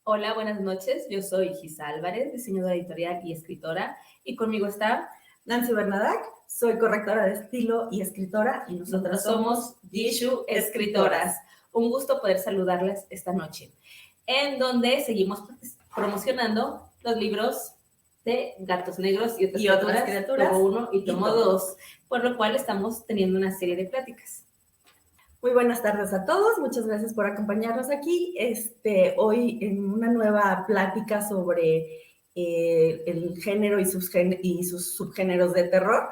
Hola, buenas noches. Yo soy Gisa Álvarez, diseñadora editorial y escritora. Y conmigo está Nancy Bernadac, soy correctora de estilo y escritora. Y nosotras somos Yishu Escritoras. Un gusto poder saludarlas esta noche, en donde seguimos promocionando los libros de Gatos Negros y otras criaturas, tomo 1 y tomo 2, por lo cual estamos teniendo una serie de pláticas. Muy buenas tardes a todos, muchas gracias por acompañarnos aquí. Hoy en una nueva plática sobre el género y sus subgéneros de terror.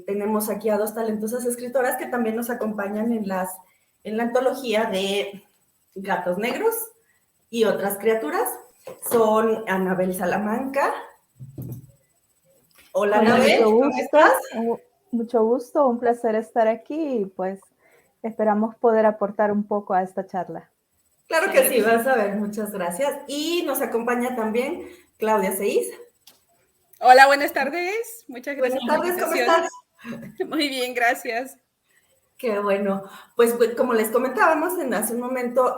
Tenemos aquí a dos talentosas escritoras que también nos acompañan en la antología de Gatos Negros y otras criaturas. Son Anabel Salamanca. Hola, Anabel, ¿cómo estás? Mucho gusto, un placer estar aquí y pues esperamos poder aportar un poco a esta charla. Claro que sí, vas a ver, muchas gracias. Y nos acompaña también Claudia Seís. Hola, buenas tardes. Muchas gracias. Buenas tardes, ¿cómo estás? Muy bien, gracias. Qué bueno. Pues como les comentábamos hace un momento,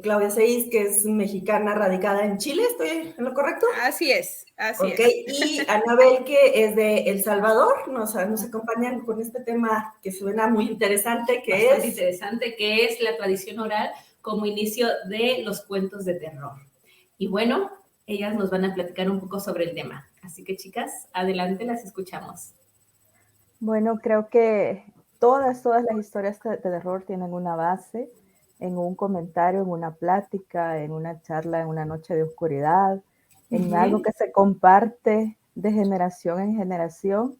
Claudia Seís, que es mexicana radicada en Chile, ¿estoy en lo correcto? Así es, así es. Y Anabel, que es de El Salvador, nos acompañan con este tema que suena muy interesante, que es la tradición oral como inicio de los cuentos de terror. Y bueno, ellas nos van a platicar un poco sobre el tema. Así que, chicas, adelante, las escuchamos. Bueno, creo que todas las historias de terror tienen una base en un comentario, en una plática, en una charla, en una noche de oscuridad, en algo que se comparte de generación en generación.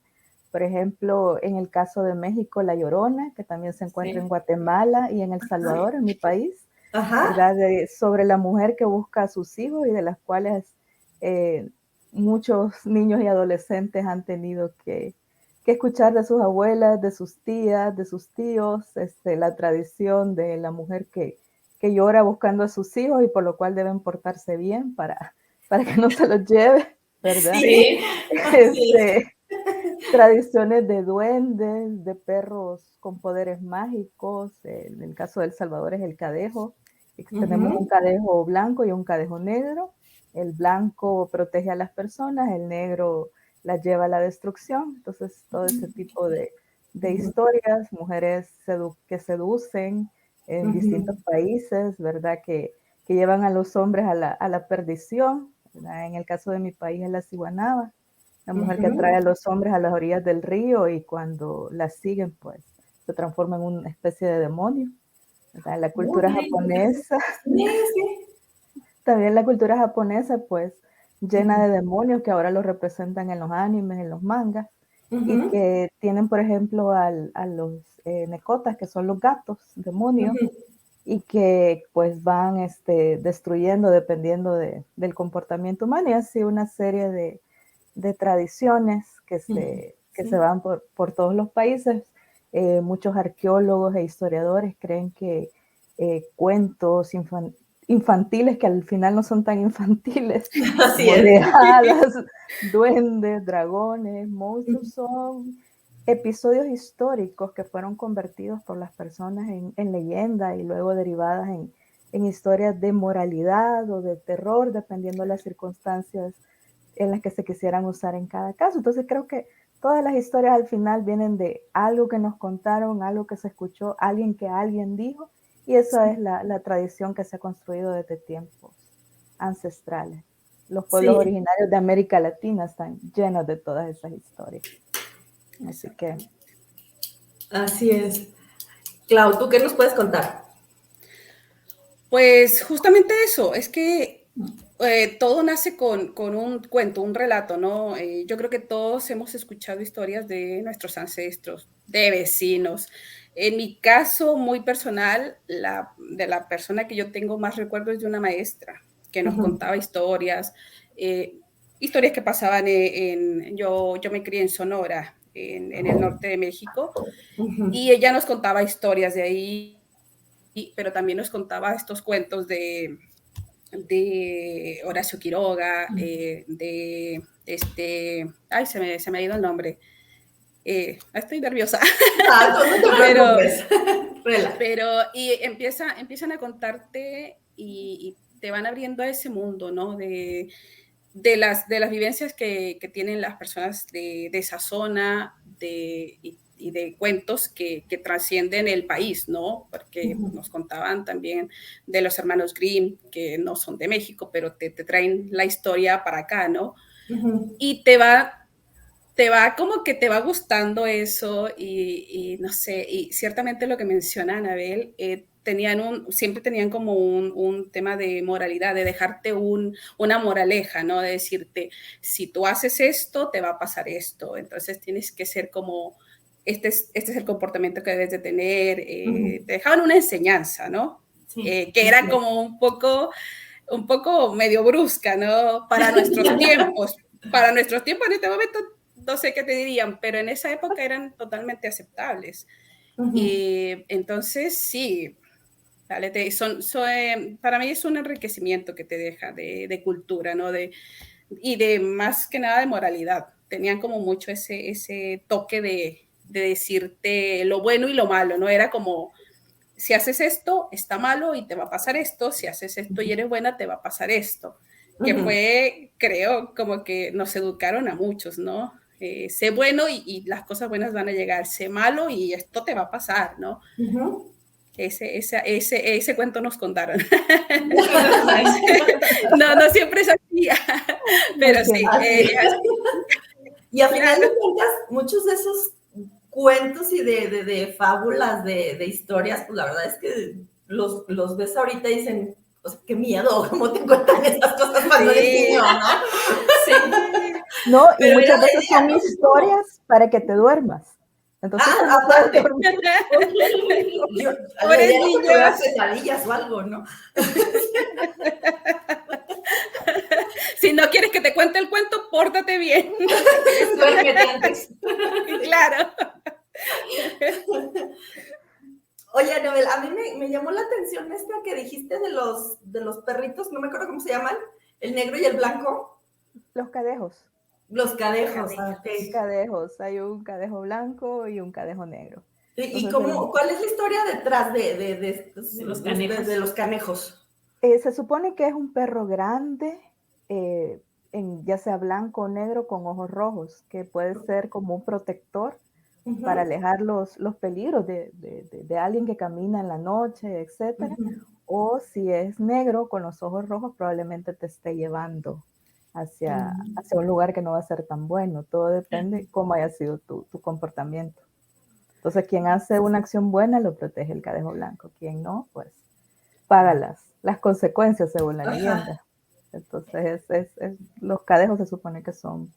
Por ejemplo, en el caso de México, La Llorona, que también se encuentra en Guatemala y en El Salvador, en mi país, ¿verdad? Sobre la mujer que busca a sus hijos y de las cuales muchos niños y adolescentes han tenido que escuchar de sus abuelas, de sus tías, de sus tíos, la tradición de la mujer que llora buscando a sus hijos y por lo cual deben portarse bien para que no se los lleve, ¿verdad? Sí. Tradiciones de duendes, de perros con poderes mágicos. En el caso de El Salvador es el cadejo. Tenemos un cadejo blanco y un cadejo negro. El blanco protege a las personas, el negro las lleva a la destrucción. Entonces, todo ese tipo de historias, mujeres que seducen en distintos países, ¿verdad? Que llevan a los hombres a la perdición, ¿verdad? En el caso de mi país es la ciguanaba, la mujer que atrae a los hombres a las orillas del río y cuando las siguen, pues, se transforma en una especie de demonio, ¿verdad? La cultura japonesa, también la cultura japonesa, pues, llena de demonios que ahora los representan en los animes, en los mangas, y que tienen, por ejemplo, a los nekotas, que son los gatos, demonios, y que pues van destruyendo dependiendo del comportamiento humano, y así una serie de tradiciones que se van por todos los países. Muchos arqueólogos e historiadores creen que cuentos infantiles que al final no son tan infantiles, de hadas, duendes, dragones, monstruos, son episodios históricos que fueron convertidos por las personas en leyenda y luego derivadas en historias de moralidad o de terror, dependiendo de las circunstancias en las que se quisieran usar en cada caso. Entonces creo que todas las historias al final vienen de algo que nos contaron, algo que se escuchó, alguien que alguien dijo, y esa es la tradición que se ha construido desde tiempos ancestrales. Los pueblos originarios de América Latina están llenos de todas esas historias. Así que... Así es. Clau, ¿tú qué nos puedes contar? Pues justamente eso, es que todo nace con un cuento, un relato, ¿no? Yo creo que todos hemos escuchado historias de nuestros ancestros, de vecinos. En mi caso muy personal, de la persona que yo tengo más recuerdos es de una maestra. que nos contaba historias, historias que pasaban yo me crié en Sonora, en el norte de México, y ella nos contaba historias de ahí, pero también nos contaba estos cuentos de Horacio Quiroga, ay, se me ha ido el nombre. Estoy nerviosa. No te preocupes. Y empiezan a contarte y te van abriendo a ese mundo, ¿no? De las vivencias que tienen las personas de esa zona y de cuentos que trascienden el país, ¿no? Porque nos contaban también de los hermanos Grimm, que no son de México, pero te traen la historia para acá, ¿no? Y te va como que te va gustando eso y no sé, y ciertamente lo que menciona Anabel, siempre tenían como un tema de moralidad, de dejarte una moraleja, ¿no? De decirte, si tú haces esto, te va a pasar esto, entonces tienes que ser como, este es el comportamiento que debes de tener, te dejaban una enseñanza, ¿no? Sí, que era como un poco medio brusca, ¿no? Para nuestros tiempos, en este momento no sé qué te dirían, pero en esa época eran totalmente aceptables. Entonces, sí, vale, para mí es un enriquecimiento que te deja de cultura, ¿no? Y de más que nada de moralidad. Tenían como mucho ese toque de decirte lo bueno y lo malo, ¿no? Era como, si haces esto, está malo y te va a pasar esto, si haces esto y eres buena, te va a pasar esto. Que fue, creo, como que nos educaron a muchos, ¿no? Sé bueno y las cosas buenas van a llegar, sé malo y esto te va a pasar, ¿no? Ese cuento nos contaron. no siempre es así, pero sí. Y a final de cuentas, muchos de esos cuentos y de fábulas, de historias, pues la verdad es que los ves ahorita y dicen, o sea, qué miedo, cómo te cuentan esas cosas cuando eres niño, ¿no? Sí. No, y muchas veces son historias para que te duermas. Entonces, no puedes dormir. Pobres niños. Pesadillas o algo, ¿no? Si no quieres que te cuente el cuento, pórtate bien. Duérmete antes. Claro. Oye, Anabel, a mí me llamó la atención esta que dijiste de los perritos, no me acuerdo cómo se llaman, el negro y el blanco. Los cadejos. Los cadejos. Okay. Cadejos, hay un cadejo blanco y un cadejo negro. ¿Y cuál es la historia detrás de los canejos? Se supone que es un perro grande, ya sea blanco o negro, con ojos rojos, que puede ser como un protector para alejar los peligros de alguien que camina en la noche, etcétera. O si es negro con los ojos rojos, probablemente te esté llevando hacia un lugar que no va a ser tan bueno. Todo depende cómo haya sido tu comportamiento. Entonces, quien hace una acción buena lo protege el cadejo blanco. Quien no, pues paga las consecuencias según la leyenda. Entonces, los cadejos se supone que son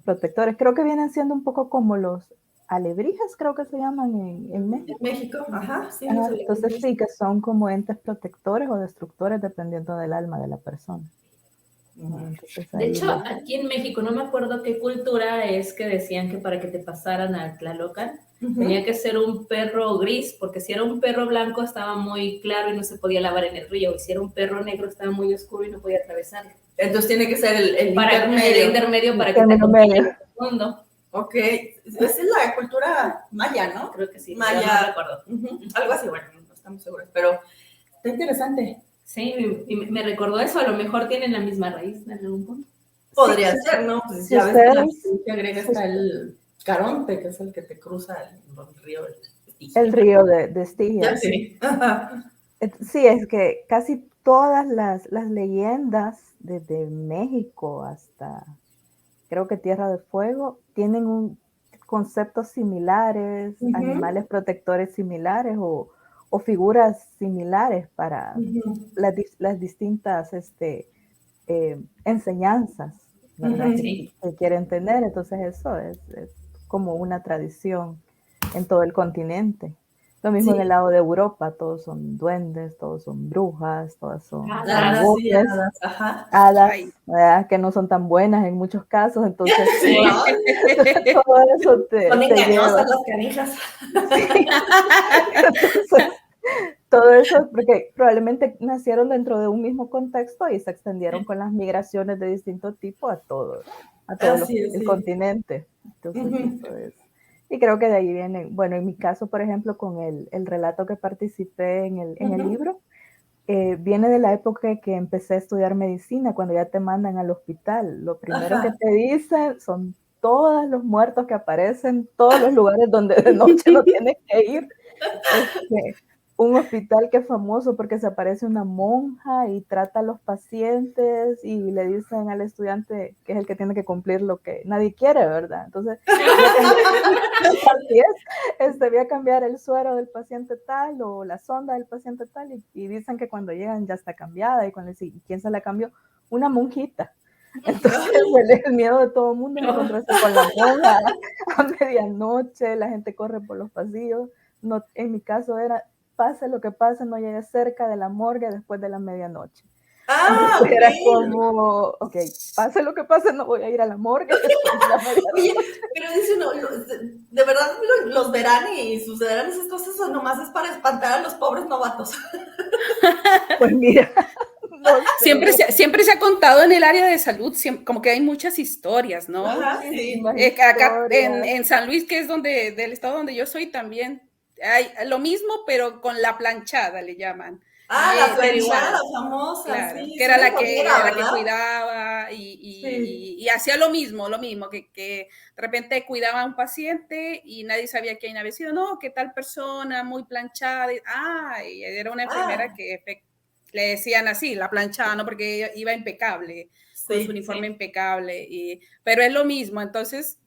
protectores. Creo que vienen siendo un poco como los alebrijes, creo que se llaman en México. En México, sí. Entonces sí, que son como entes protectores o destructores dependiendo del alma de la persona. Entonces, de hecho, aquí en México, no me acuerdo qué cultura es que decían que para que te pasaran al Tlalocan, tenía que ser un perro gris, porque si era un perro blanco estaba muy claro y no se podía lavar en el río, y si era un perro negro estaba muy oscuro y no podía atravesarlo. Entonces tiene que ser el intermedio para que te acompañe el mundo. Ok, esa es la cultura maya, ¿no? Creo que sí. Maya, no recuerdo. Algo así, bueno, no estamos seguros, pero está interesante. Sí, y me recordó eso, a lo mejor tienen la misma raíz en algún punto. Podría ser, ¿no? Pues ya ves que agrega hasta el Caronte, que es el que te cruza el río de Estigia. El río de Estigia. Sí. Sí, es que casi todas las leyendas, desde México hasta, creo que Tierra de Fuego, tienen conceptos similares, animales protectores similares o figuras similares para las distintas enseñanzas, ¿verdad? Que quieren tener. Entonces eso es como una tradición en todo el continente. Lo mismo en Sí. el lado de Europa, todos son duendes, todos son brujas, todos son Hadas, Sí, dragones, hadas, ajá. hadas, Ay. ¿verdad? Que no son tan buenas en muchos casos, entonces Sí, ¿no? todo eso Son te engañosas lleva. las canijas. Sí. Entonces, todo eso, porque probablemente nacieron dentro de un mismo contexto y se extendieron con las migraciones de distinto tipo a todo Así es, el sí. continente. Entonces, eso es. Y creo que de ahí viene, bueno, en mi caso, por ejemplo, con el relato que participé en el libro, viene de la época que empecé a estudiar medicina, cuando ya te mandan al hospital. Lo primero que te dicen son todos los muertos que aparecen, todos los lugares donde de noche no tienes que ir. Un hospital que es famoso porque se aparece una monja y trata a los pacientes y le dicen al estudiante que es el que tiene que cumplir lo que nadie quiere, ¿verdad? Entonces, así es, voy a cambiar el suero del paciente tal o la sonda del paciente tal y dicen que cuando llegan ya está cambiada y cuando dicen, ¿quién se la cambió? Una monjita. Entonces el miedo de todo el mundo es encontrarse con la monja a medianoche, la gente corre por los pasillos. No, en mi caso era, pase lo que pase, no llegue cerca de la morgue después de la medianoche. Entonces era como, ok, pase lo que pase, no voy a ir a la morgue después de la medianoche. Oye, pero dice uno, de verdad los verán y sucederán esas cosas o nomás es para espantar a los pobres novatos. Pues mira, no sé. Siempre se ha contado en el área de salud, como que hay muchas historias, ¿no? Ajá, sí. Acá en San Luis, que es del estado donde yo soy, también hay lo mismo, pero con la planchada le llaman. La Pero igual, planchada famosa, claro, sí. que era la Enfermera, que ¿verdad? cuidaba y hacía lo mismo, que de repente cuidaba a un paciente y nadie sabía quién había sido, no, que tal persona muy planchada, y era una enfermera que le decían así, la planchada, ¿no? Porque iba impecable, con su uniforme impecable, pero es lo mismo, entonces,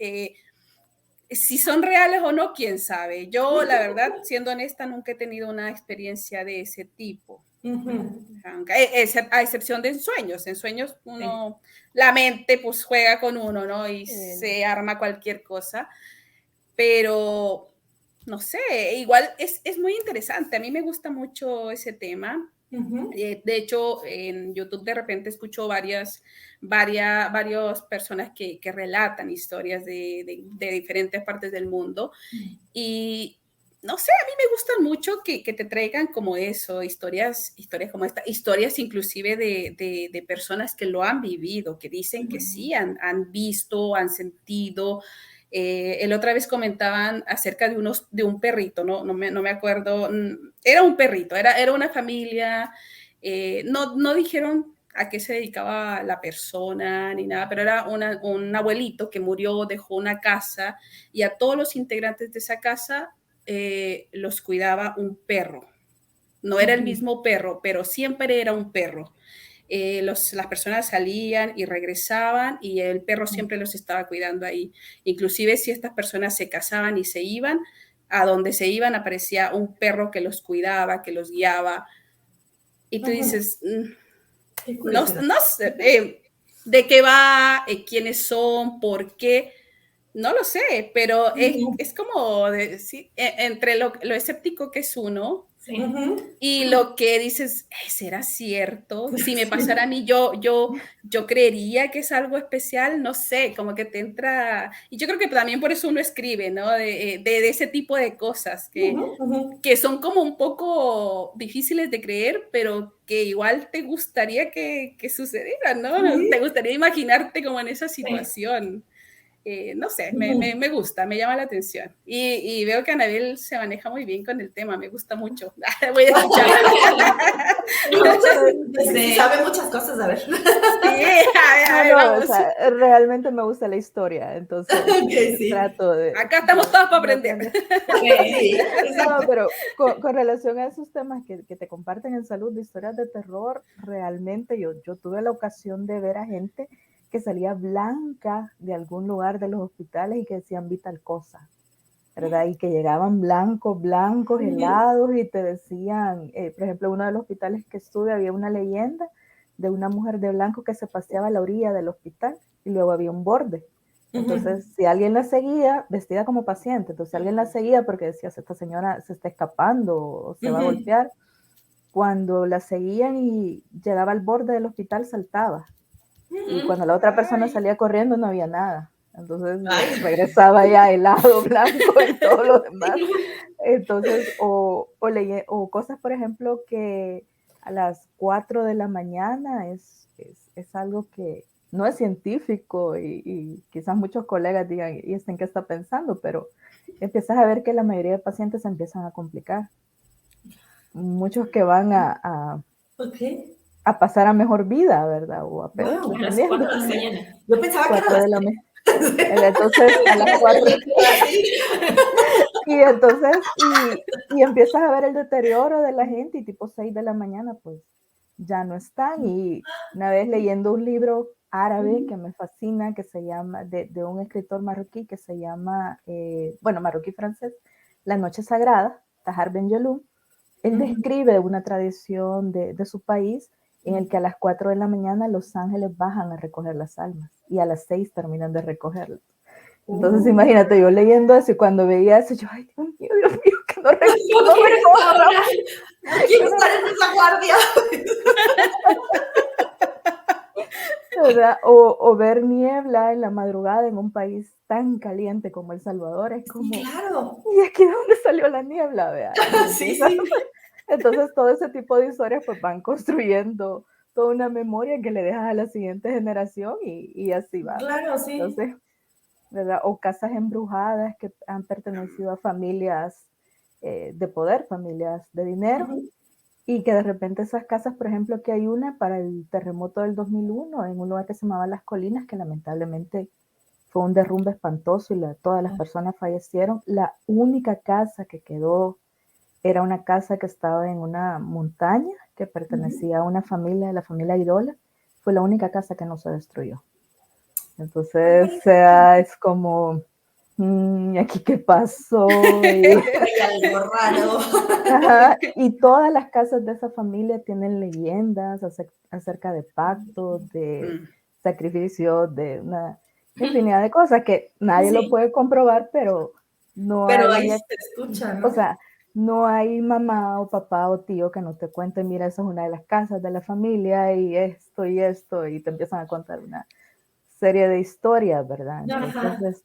si son reales o no, quién sabe. Yo, la verdad, siendo honesta, nunca he tenido una experiencia de ese tipo. A excepción de en sueños uno, la mente pues juega con uno, ¿no? Y se arma cualquier cosa, pero no sé, igual es muy interesante, a mí me gusta mucho ese tema. De hecho, en YouTube de repente escucho varias personas que relatan historias de diferentes partes del mundo y no sé, a mí me gustan mucho que te traigan como eso, historias como esta, historias inclusive de personas que lo han vivido, que dicen que sí, han visto, han sentido. El otra vez comentaban acerca de un perrito, no me acuerdo, era un perrito, era una familia, no dijeron a qué se dedicaba la persona ni nada, pero era un abuelito que murió, dejó una casa y a todos los integrantes de esa casa los cuidaba un perro. No era el mismo perro, pero siempre era un perro. Las personas salían y regresaban y el perro siempre los estaba cuidando ahí. Inclusive si estas personas se casaban y se iban, a donde se iban aparecía un perro que los cuidaba, que los guiaba. Y tú dices, no sé, de qué va, quiénes son, por qué. No lo sé, pero es como entre lo escéptico que es uno y lo que dices, ¿será cierto? Si me pasara a mí, yo creería que es algo especial, no sé, como que te entra, y yo creo que también por eso uno escribe, ¿no? De ese tipo de cosas que son como un poco difíciles de creer, pero que igual te gustaría que sucedieran, ¿no? Sí. Te gustaría imaginarte como en esa situación. No sé, me gusta, me llama la atención. Y veo que Anabel se maneja muy bien con el tema, me gusta mucho. Voy a escuchar. Sabe muchas cosas, a ver. Sí, a ver, vamos. O sea, realmente me gusta la historia, entonces trato de... Acá estamos todos para aprender. Sí, no, pero con relación a esos temas que te comparten en salud de historias de terror, realmente yo tuve la ocasión de ver a gente que salía blanca de algún lugar de los hospitales y que decían vi tal cosa, ¿verdad? Y que llegaban blancos, helados y te decían, por ejemplo, uno de los hospitales que estuve había una leyenda de una mujer de blanco que se paseaba a la orilla del hospital y luego había un borde Entonces, si alguien la seguía, vestida como paciente, entonces alguien la seguía porque decía, esta señora se está escapando o se va a golpear. Cuando la seguían y llegaba al borde del hospital, saltaba. Y cuando la otra persona salía corriendo, no había nada. Entonces regresaba ya helado, blanco y todo lo demás. Entonces, o cosas, por ejemplo, que a las 4 de la mañana es algo que no es científico y quizás muchos colegas digan, ¿y en qué está pensando? Pero empiezas a ver que la mayoría de pacientes se empiezan a complicar. Muchos que van a pasar a mejor vida, ¿verdad? O a peor. Wow, a las 4 de la mañana. Yo pensaba que era de la mañana. Entonces, a las 4. Y entonces, y empiezas a ver el deterioro de la gente y tipo 6 de la mañana, pues ya no están. Y una vez leyendo un libro árabe que me fascina, que se llama, de un escritor marroquí que se llama, marroquí francés, La Noche Sagrada, Tahar Ben Jelloun, él describe una tradición de su país en el que a las 4 de la mañana los ángeles bajan a recoger las almas y a las 6 terminan de recogerlas. Entonces, imagínate, yo leyendo eso y cuando veía eso, yo, ay, Dios mío, que no recuerdo. No quiero estar en esa guardia. ¿Verdad? O ver niebla en la madrugada en un país tan caliente como El Salvador, es como, sí, claro. ¿Y aquí de dónde salió la niebla? ¿Verdad? Sí. Entonces, todo ese tipo de historias pues van construyendo toda una memoria que le dejas a la siguiente generación y así va. Claro, sí. Entonces, ¿verdad? O casas embrujadas que han pertenecido a familias de poder, familias de dinero, y que de repente esas casas, por ejemplo, que hay una para el terremoto del 2001 en un lugar que se llamaba Las Colinas, que lamentablemente fue un derrumbe espantoso y todas las personas fallecieron. La única casa que quedó era una casa que estaba en una montaña que pertenecía a una familia, de la familia Irola. Fue la única casa que no se destruyó. Entonces, es como, ¿aquí qué pasó? Hay algo raro. Ajá, y todas las casas de esa familia tienen leyendas acerca de pactos, de sacrificios, de una infinidad de cosas que nadie lo puede comprobar, pero no pero hay... ahí se escucha, ¿no? O sea, no hay mamá o papá o tío que no te cuente, mira, esa es una de las casas de la familia y esto, y te empiezan a contar una serie de historias, ¿verdad? Entonces,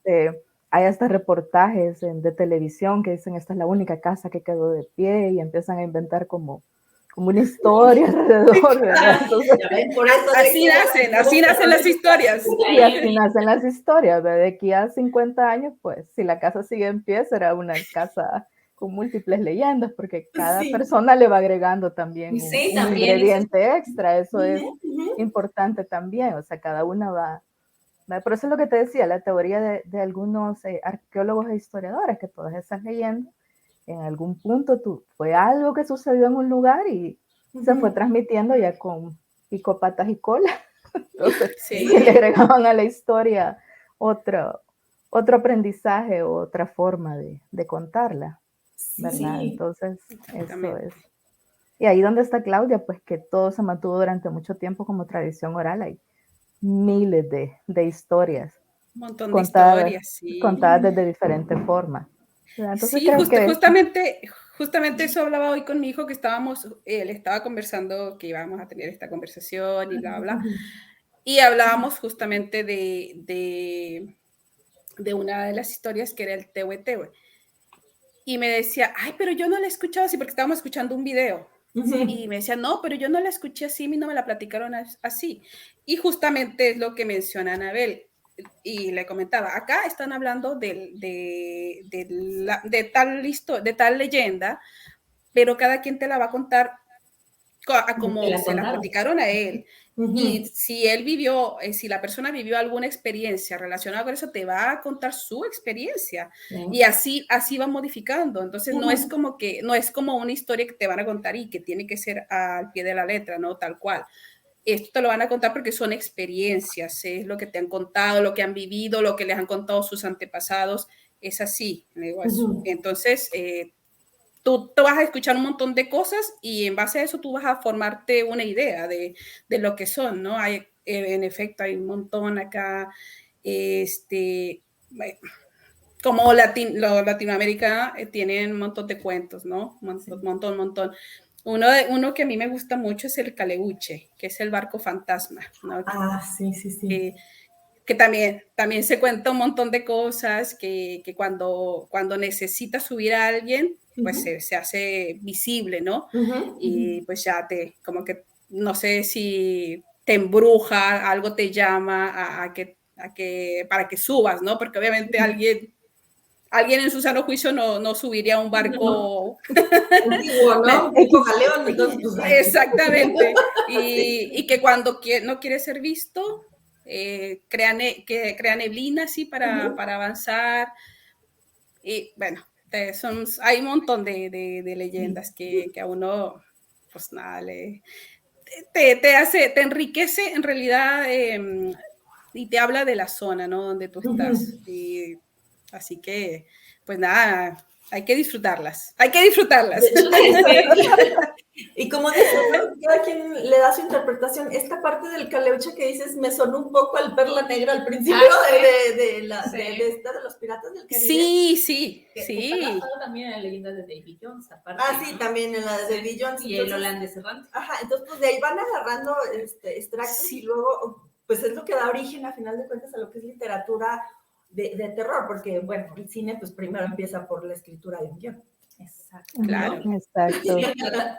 hay hasta reportajes de televisión que dicen, esta es la única casa que quedó de pie y empiezan a inventar como una historia alrededor, ¿verdad? Entonces, así nacen las historias. Y así nacen las historias, ¿verdad? De aquí a 50 años, pues, si la casa sigue en pie, será una casa con múltiples leyendas, porque cada persona le va agregando también un ingrediente extra, eso es importante también, o sea, cada una va. Por eso es lo que te decía, la teoría de algunos arqueólogos e historiadores, que todas esas leyendas, en algún punto fue algo que sucedió en un lugar y se fue transmitiendo ya con pico, patas y cola. Entonces, le agregaban a la historia otro aprendizaje o otra forma de contarla, ¿verdad? Entonces, eso es. Y ahí donde está Claudia, pues que todo se mantuvo durante mucho tiempo como tradición oral. Hay miles de historias. Un montón de historias, sí. Contadas desde diferentes formas. Entonces, sí, justamente eso hablaba hoy con mi hijo, que él estaba conversando que íbamos a tener esta conversación y bla, bla. Y hablábamos justamente de una de las historias que era el Tehue Tehue. Y me decía, ay, pero yo no la he escuchado así, porque estábamos escuchando un video. Y me decía, no, pero yo no la escuché así, a mí no me la platicaron así. Y justamente es lo que menciona Anabel. Y le comentaba, acá están hablando de tal leyenda, pero cada quien te la va a contar como se la platicaron a él. Y si él vivió, si la persona vivió alguna experiencia relacionada con eso, te va a contar su experiencia. Y así va modificando. Entonces no es como una historia que te van a contar y que tiene que ser al pie de la letra, ¿no? Tal cual. Esto te lo van a contar porque son experiencias, es lo que te han contado, lo que han vivido, lo que les han contado sus antepasados, es así. Entonces, tú vas a escuchar un montón de cosas y en base a eso tú vas a formarte una idea de lo que son, ¿no? En efecto, hay un montón acá. Bueno, como Latinoamérica tienen un montón de cuentos, ¿no? Un montón. Uno que a mí me gusta mucho es el Caleuche, que es el barco fantasma, ¿no? Sí. Que también se cuenta un montón de cosas que cuando necesitas subir a alguien, pues se hace visible, ¿no? Y pues ya como que, no sé si te embruja, algo te llama para que subas, ¿no? Porque obviamente alguien en su sano juicio no subiría a un barco antiguo, ¿no? Tipo galeón, entonces, pues, exactamente. Y que cuando no quiere ser visto, crea neblina así para avanzar. Y bueno, hay un montón de leyendas que a uno, pues nada, te enriquece en realidad, y te habla de la zona, ¿no? Donde tú estás. Así que, pues nada, hay que disfrutarlas. Y como dices, cada quien le da su interpretación. Esta parte del Caleuche que dices me sonó un poco al Perla Negra al principio de los Piratas del Caribe. Sí. Que está basado también en la leyenda de Davy Jones, aparte. Sí, ¿no? También en la de Davy Jones. Y el holandés errante. Entonces pues de ahí van agarrando extractos y luego, pues es lo que da origen a final de cuentas a lo que es literatura de terror, porque bueno, el cine pues primero empieza por la escritura de un guión. Exacto. Claro. Exacto.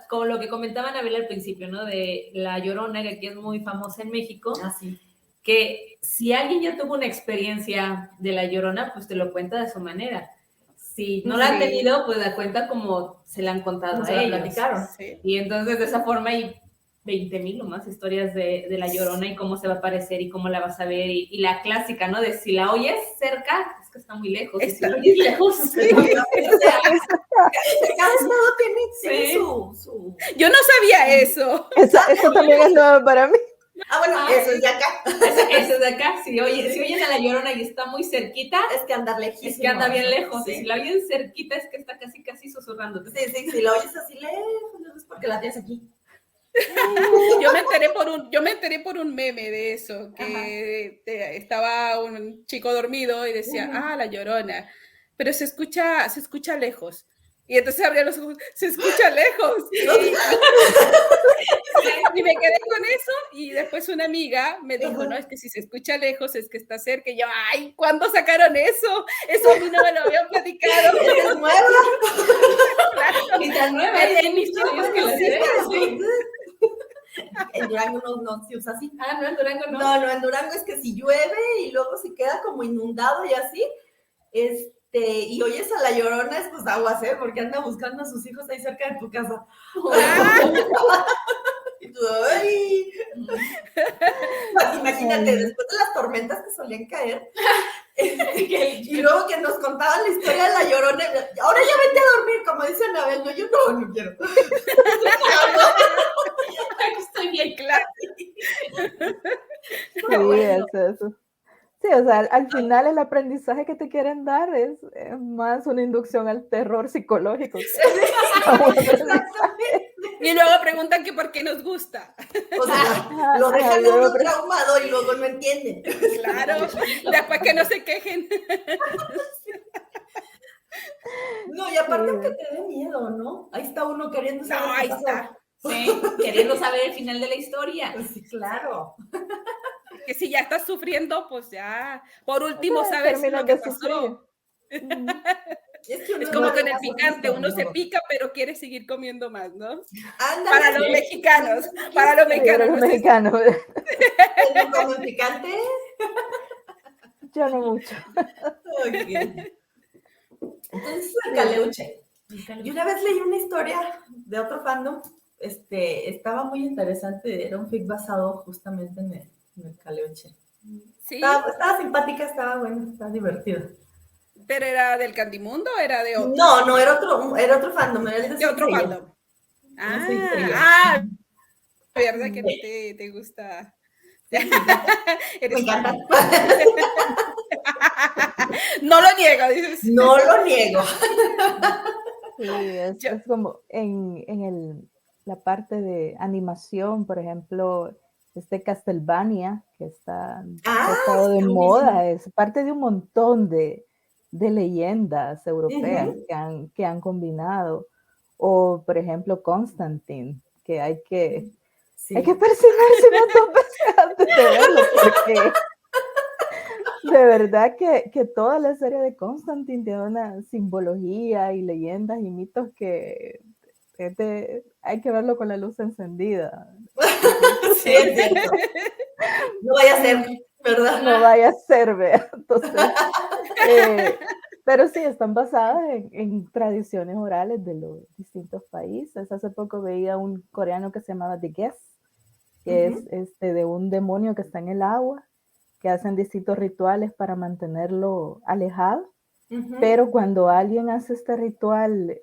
Como lo que comentaban Abel al principio, ¿no? De La Llorona, que aquí es muy famosa en México. Sí. Que si alguien ya tuvo una experiencia de La Llorona, pues te lo cuenta de su manera. Si no la han tenido, pues la cuenta como se la han contado a ellos. Platicaron. Sí. Y entonces de esa forma hay 20,000 o más historias de La Llorona y cómo se va a aparecer y cómo la vas a ver. Y la clásica, ¿no? De si la oyes cerca, es que está muy lejos. Y si la oyes lejos, cada estado tiene su... Yo no sabía eso. Eso también es nuevo para mí. Bueno, eso es de acá. Eso es de acá. Si oyen a La Llorona y está muy cerquita, es que anda lejísimo. Es que anda bien lejos. Sí. Si la oyen cerquita, es que está casi susurrando. Sí, si la oyes así lejos, es porque la tienes aquí. Yo me enteré por un meme de eso, que estaba un chico dormido y decía, La Llorona, pero se escucha lejos. Y entonces abría los ojos, se escucha lejos. Y me quedé con eso, y después una amiga me dijo, no, es que si se escucha lejos es que está cerca. Y yo, ay, ¿cuándo sacaron eso? Eso a mí no me lo habían platicado. ¿Es nueva? Claro. Y tan nueva, hay historias que la sé. En Durango no se usa así. No, en Durango no. No, en Durango es que si llueve y luego se queda como inundado y así, y oyes a La Llorona, es pues aguas, porque anda buscando a sus hijos ahí cerca de tu casa. Y tú, ¡ay! Imagínate, después de las tormentas que solían caer, y luego que nos contaban la historia de La Llorona, ahora ya vete a dormir, como dice Anabel, no, yo no quiero. Estoy bien claro. Sí, eso. Sí, o sea, al final el aprendizaje que te quieren dar es más una inducción al terror psicológico. Y luego preguntan que por qué nos gusta. O sea, lo dejan uno traumado y luego no entienden. Claro, después que no se quejen. No, y aparte que te dé miedo, ¿no? Ahí está uno queriendo saber. No, ahí está. Sí, queriendo saber el final de la historia. Pues sí, claro. Que si ya estás sufriendo, pues ya, por último, sabes lo que pasó. Es como con el picante, uno se pica, pero quiere seguir comiendo más, ¿no? Ándale. Para los mexicanos, Los mexicanos. ¿No comen picante? Yo no mucho. Okay. Entonces, el Caleuche. Yo una vez leí una historia de otro fandom, estaba muy interesante, era un fic basado justamente en el Caleuche. Sí. Estaba simpática, estaba buena, estaba divertida. ¿Pero era del Candimundo o era de otro? No, era otro fandom. Era de otro fandom. ¿Verdad que no te gusta? Me encanta. No lo niego, dices. No lo niego. Sí, es como en la parte de animación, por ejemplo, Castlevania, que ha Ah, estado de está moda, buenísimo. es parte de un montón de leyendas europeas Ujú. que han combinado. O, por ejemplo, Constantine, que hay que Sí. persignarse un montón de veces antes de verlo, porque de verdad que toda la serie de Constantine tiene una simbología y leyendas y mitos que hay que verlo con la luz encendida. Sí, es cierto. No vaya a ser, ¿verdad? No vaya a ser, vea. Entonces, pero sí, están basadas en tradiciones orales de los distintos países. Hace poco veía un coreano que se llamaba The Guest, que es de un demonio que está en el agua, que hacen distintos rituales para mantenerlo alejado, pero cuando alguien hace este ritual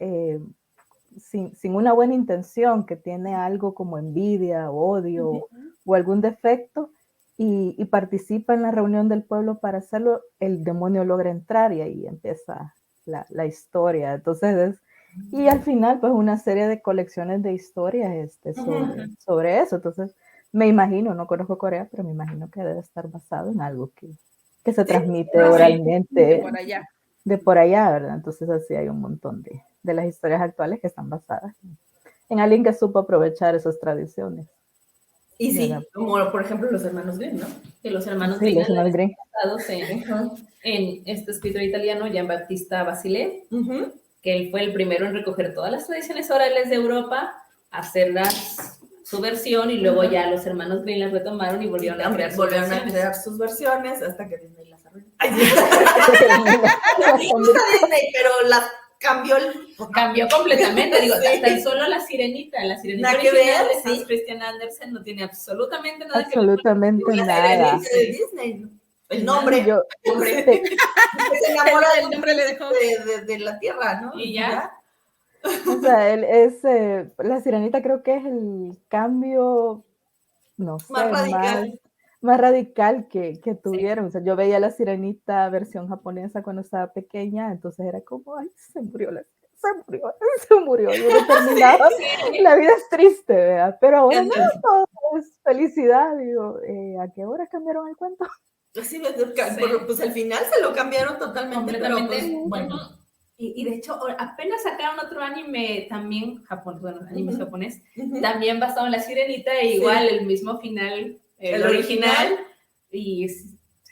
sin una buena intención, que tiene algo como envidia, odio o algún defecto, y participa en la reunión del pueblo para hacerlo, el demonio logra entrar y ahí empieza la historia. Entonces, y al final, pues una serie de colecciones de historias sobre eso. Entonces, me imagino, no conozco Corea, pero me imagino que debe estar basado en algo que se transmite oralmente por allá. de por allá, ¿verdad? Entonces así hay un montón de las historias actuales que están basadas en alguien que supo aprovechar esas tradiciones. Y sí, ¿Verdad? como por ejemplo los hermanos Grimm, ¿no? Que los hermanos Sí, Grimm los hermanos Grimm. basados en este escritor italiano, Giambattista Basile, que él fue el primero en recoger todas las tradiciones orales de Europa, hacerlas su versión, y luego ya los hermanos Grimm las retomaron y volvieron a crear sus versiones hasta que Disney las arruinó. Disney, pero las cambió completamente. Digo, tan solo la sirenita original de Hans Christian Andersen no tiene absolutamente nada que ver con nada de Disney. El nombre, se enamora el nombre le dejó de la tierra, ¿no? Y ya. O sea, la sirenita creo que es el cambio, no sé, más radical que tuvieron. O sea, yo veía la sirenita versión japonesa cuando estaba pequeña, entonces era como, ay, se murió. Y uno terminaba, la vida es triste, ¿verdad? Pero ahora no, todo es felicidad. Digo, ¿a qué hora cambiaron el cuento? Sí, pues al final se lo cambiaron totalmente. Pero pues, bueno. Y de hecho, apenas sacaron otro anime también anime japonés, también basado en la sirenita, e igual el mismo final, el original. Y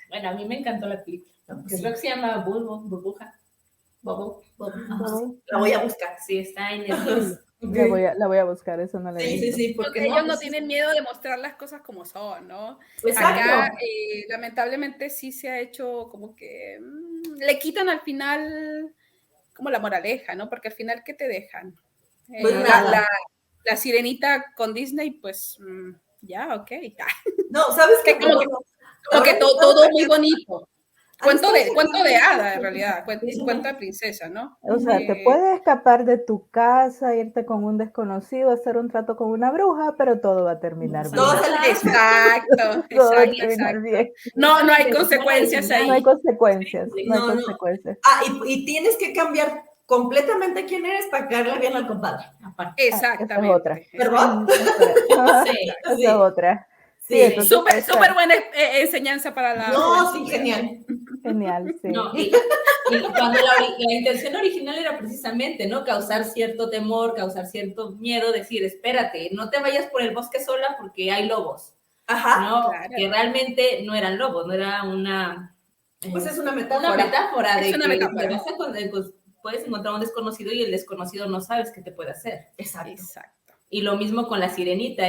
bueno, a mí me encantó la película. Creo que se llama Burbuja. La voy a buscar. Sí, está en Netflix. La voy a buscar, eso no la he visto. Sí, porque ellos no tienen miedo de mostrar las cosas como son, ¿no? Exacto. Acá, lamentablemente, sí se ha hecho como que le quitan al final como la moraleja, ¿no? Porque al final, ¿qué te dejan? Pues la sirenita con Disney, pues ya, ok. No, ¿sabes qué? Como que todo muy bonito. Cuento de hada, en realidad, cuento de princesa, ¿no? O sea, te puedes escapar de tu casa, irte con un desconocido, hacer un trato con una bruja, pero todo va a terminar bien. Exacto. Bien. No hay consecuencias ahí. No hay consecuencias. Y tienes que cambiar completamente quién eres para caerle bien al compadre. Exactamente. Esa es otra. Esa es otra. Sí, súper buena enseñanza para la. No, sí, genial. Genial, sí. No, y cuando la intención original era precisamente, ¿no? Causar cierto temor, causar cierto miedo, decir, espérate, no te vayas por el bosque sola porque hay lobos. Ajá. No, claro. Que realmente no eran lobos, no era una. Pues es una metáfora. Una metáfora de una que metáfora. puedes encontrar un desconocido y el desconocido no sabes qué te puede hacer. Exacto. Y lo mismo con la sirenita,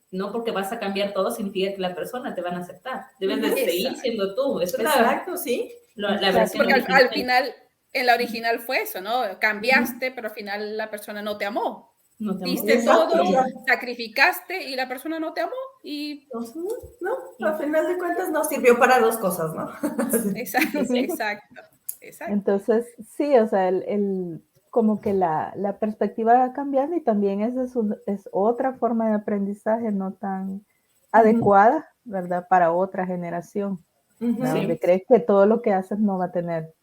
no porque vas a cambiar todo significa que la persona te van a aceptar. Debes de seguir siendo tú. Exacto, sí. La versión porque al final, en la original fue eso, ¿no? Cambiaste, pero al final la persona no te amó. Diste todo, sacrificaste y la persona no te amó. Y no, al final de cuentas no sirvió para dos cosas, ¿no? Exacto. Entonces, sí, o sea, como que la perspectiva va cambiando, y también es otra forma de aprendizaje no tan adecuada, ¿verdad? Para otra generación, donde crees que todo lo que haces no va a tener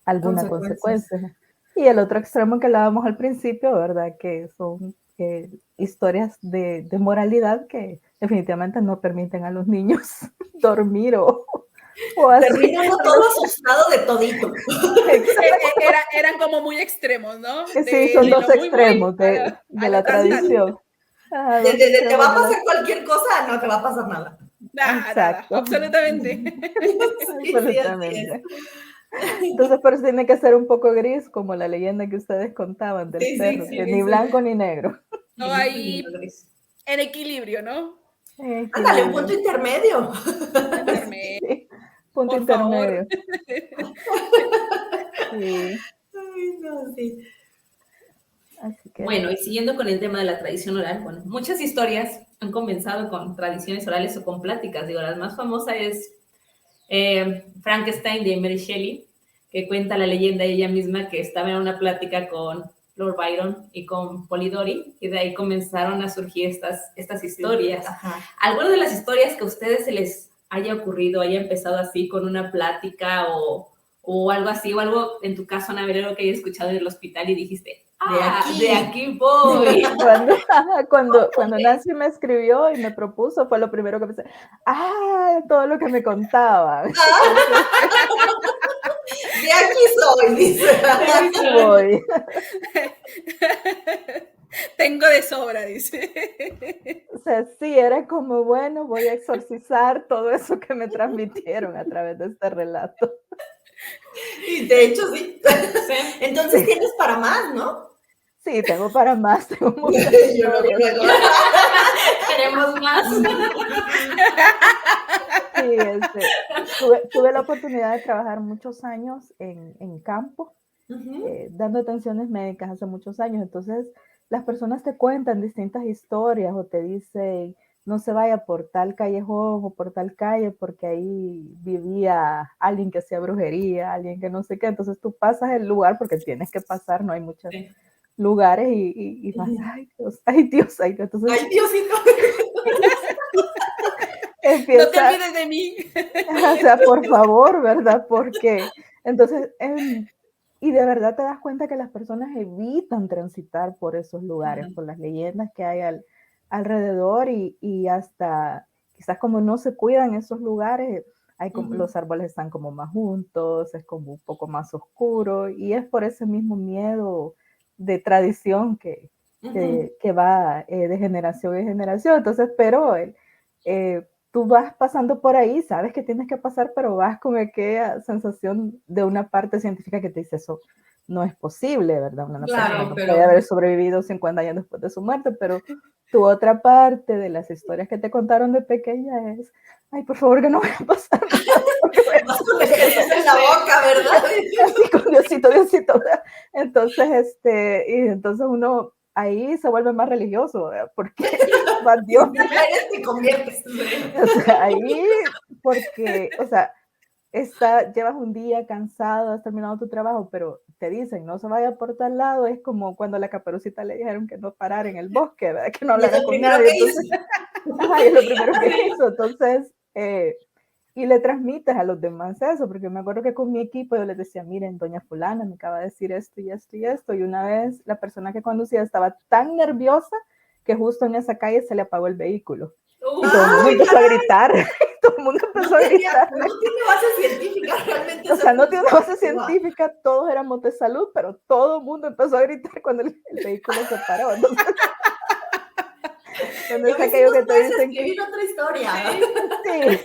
alguna consecuencia. Y el otro extremo que hablábamos al principio, ¿verdad? Que son historias de moralidad que definitivamente no permiten a los niños dormir o así. Terminando todo asustado de todito. Eran como muy extremos, ¿no? Sí, son dos extremos de la tradición. Te va a pasar cualquier cosa, no te va a pasar nada. Nada, absolutamente. Absolutamente. Entonces, por eso tiene que ser un poco gris, como la leyenda que ustedes contaban del perro, que ni blanco ni negro. No, ahí en equilibrio, ¿no? Ándale, un punto intermedio. Sí, punto intermedio. Sí. Ay, no, sí. Así que... Bueno, y siguiendo con el tema de la tradición oral, bueno, muchas historias han comenzado con tradiciones orales o con pláticas. Digo, la más famosa es Frankenstein de Mary Shelley, que cuenta la leyenda ella misma que estaba en una plática con Lord Byron y con Polidori, y de ahí comenzaron a surgir estas historias. Ajá. ¿Alguna de las historias que a ustedes se les haya ocurrido, haya empezado así con una plática o algo así, o algo en tu caso, Ana Belén, que hayas escuchado en el hospital y dijiste, de aquí voy? Cuando Nancy me escribió y me propuso, fue lo primero que pensé, todo lo que me contaba. De aquí soy, dice. De aquí voy. Tengo de sobra, dice. O sea, sí, era como, bueno, voy a exorcizar todo eso que me transmitieron a través de este relato. Y de hecho, sí. Entonces tienes para más, ¿no? Sí, tengo para más, tengo muchas historias. Queremos más. Sí, tuve la oportunidad de trabajar muchos años en campo, dando atenciones médicas hace muchos años. Entonces, las personas te cuentan distintas historias o te dicen, no se vaya por tal callejón o por tal calle porque ahí vivía alguien que hacía brujería, alguien que no sé qué. Entonces, tú pasas el lugar porque tienes que pasar, no hay muchos lugares y vas, ay Dios. Entonces, ay Diosito. No te olvides de mí. O sea, por favor, ¿verdad? Porque entonces, y de verdad te das cuenta que las personas evitan transitar por esos lugares, por las leyendas que hay alrededor y hasta quizás como no se cuidan esos lugares, hay como, los árboles están como más juntos, es como un poco más oscuro y es por ese mismo miedo de tradición que va de generación en generación. Entonces, pero tú vas pasando por ahí, sabes que tienes que pasar, pero vas con aquella sensación de una parte científica que te dice eso no es posible, ¿verdad? Una persona no puede haber sobrevivido 50 años después de su muerte, pero tu otra parte de las historias que te contaron de pequeña es, ay, por favor, que no vaya a pasar nada. Vas con el Jesús en la boca, ¿verdad? Así con Diosito. Entonces, y entonces uno ahí se vuelve más religioso, ¿verdad? Porque más Dios. Te conviertes. O sea, ahí, porque, o sea, llevas un día cansado, has terminado tu trabajo, pero te dicen, no se vaya por tal lado, es como cuando a la Caperucita le dijeron que no parara en el bosque, ¿verdad? Que no hablara con nadie. Entonces, es lo primero que hizo. Entonces, y le transmites a los demás eso, porque me acuerdo que con mi equipo yo les decía, miren, doña fulana me acaba de decir esto y esto y esto, y una vez la persona que conducía estaba tan nerviosa que justo en esa calle se le apagó el vehículo. Y todo el mundo empezó a gritar, todo el mundo empezó a gritar. No tiene base científica realmente. O sea, no tiene una base científica, todos éramos de salud, pero todo el mundo empezó a gritar cuando el vehículo se paró. Entonces, ¿dónde está aquello que te dicen que... otra historia. Sí.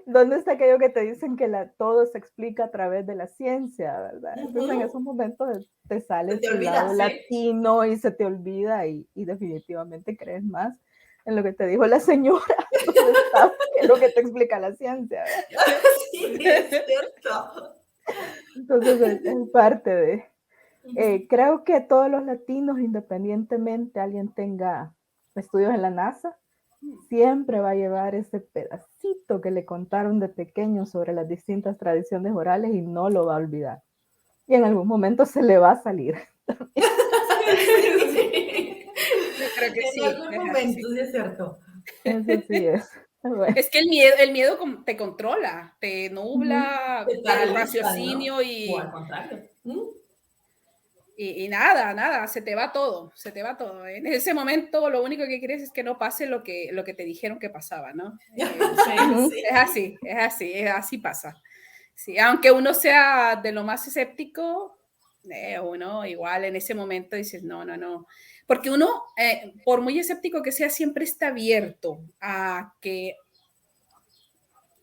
¿Dónde está aquello que te dicen que todo se explica a través de la ciencia, verdad? Entonces en esos momentos te sale tu lado latino y se te olvida y definitivamente crees más en lo que te dijo la señora, ¿dónde está? Que es lo que te explica la ciencia, ¿verdad? Sí, es cierto. Entonces es parte de... creo que todos los latinos, independientemente alguien tenga estudios en la NASA, siempre va a llevar ese pedacito que le contaron de pequeño sobre las distintas tradiciones orales y no lo va a olvidar. Y en algún momento se le va a salir. Sí. Yo creo que sí. En algún momento, sí es cierto. Eso sí es. Bueno. Es que el miedo te controla, te nubla el raciocinio, ¿no? O al contrario. y nada, se te va todo. En ese momento lo único que quieres es que no pase lo que te dijeron que pasaba, ¿no? Sí. Es así pasa. Sí, aunque uno sea de lo más escéptico, uno igual en ese momento dices, no. Porque uno, por muy escéptico que sea, siempre está abierto a que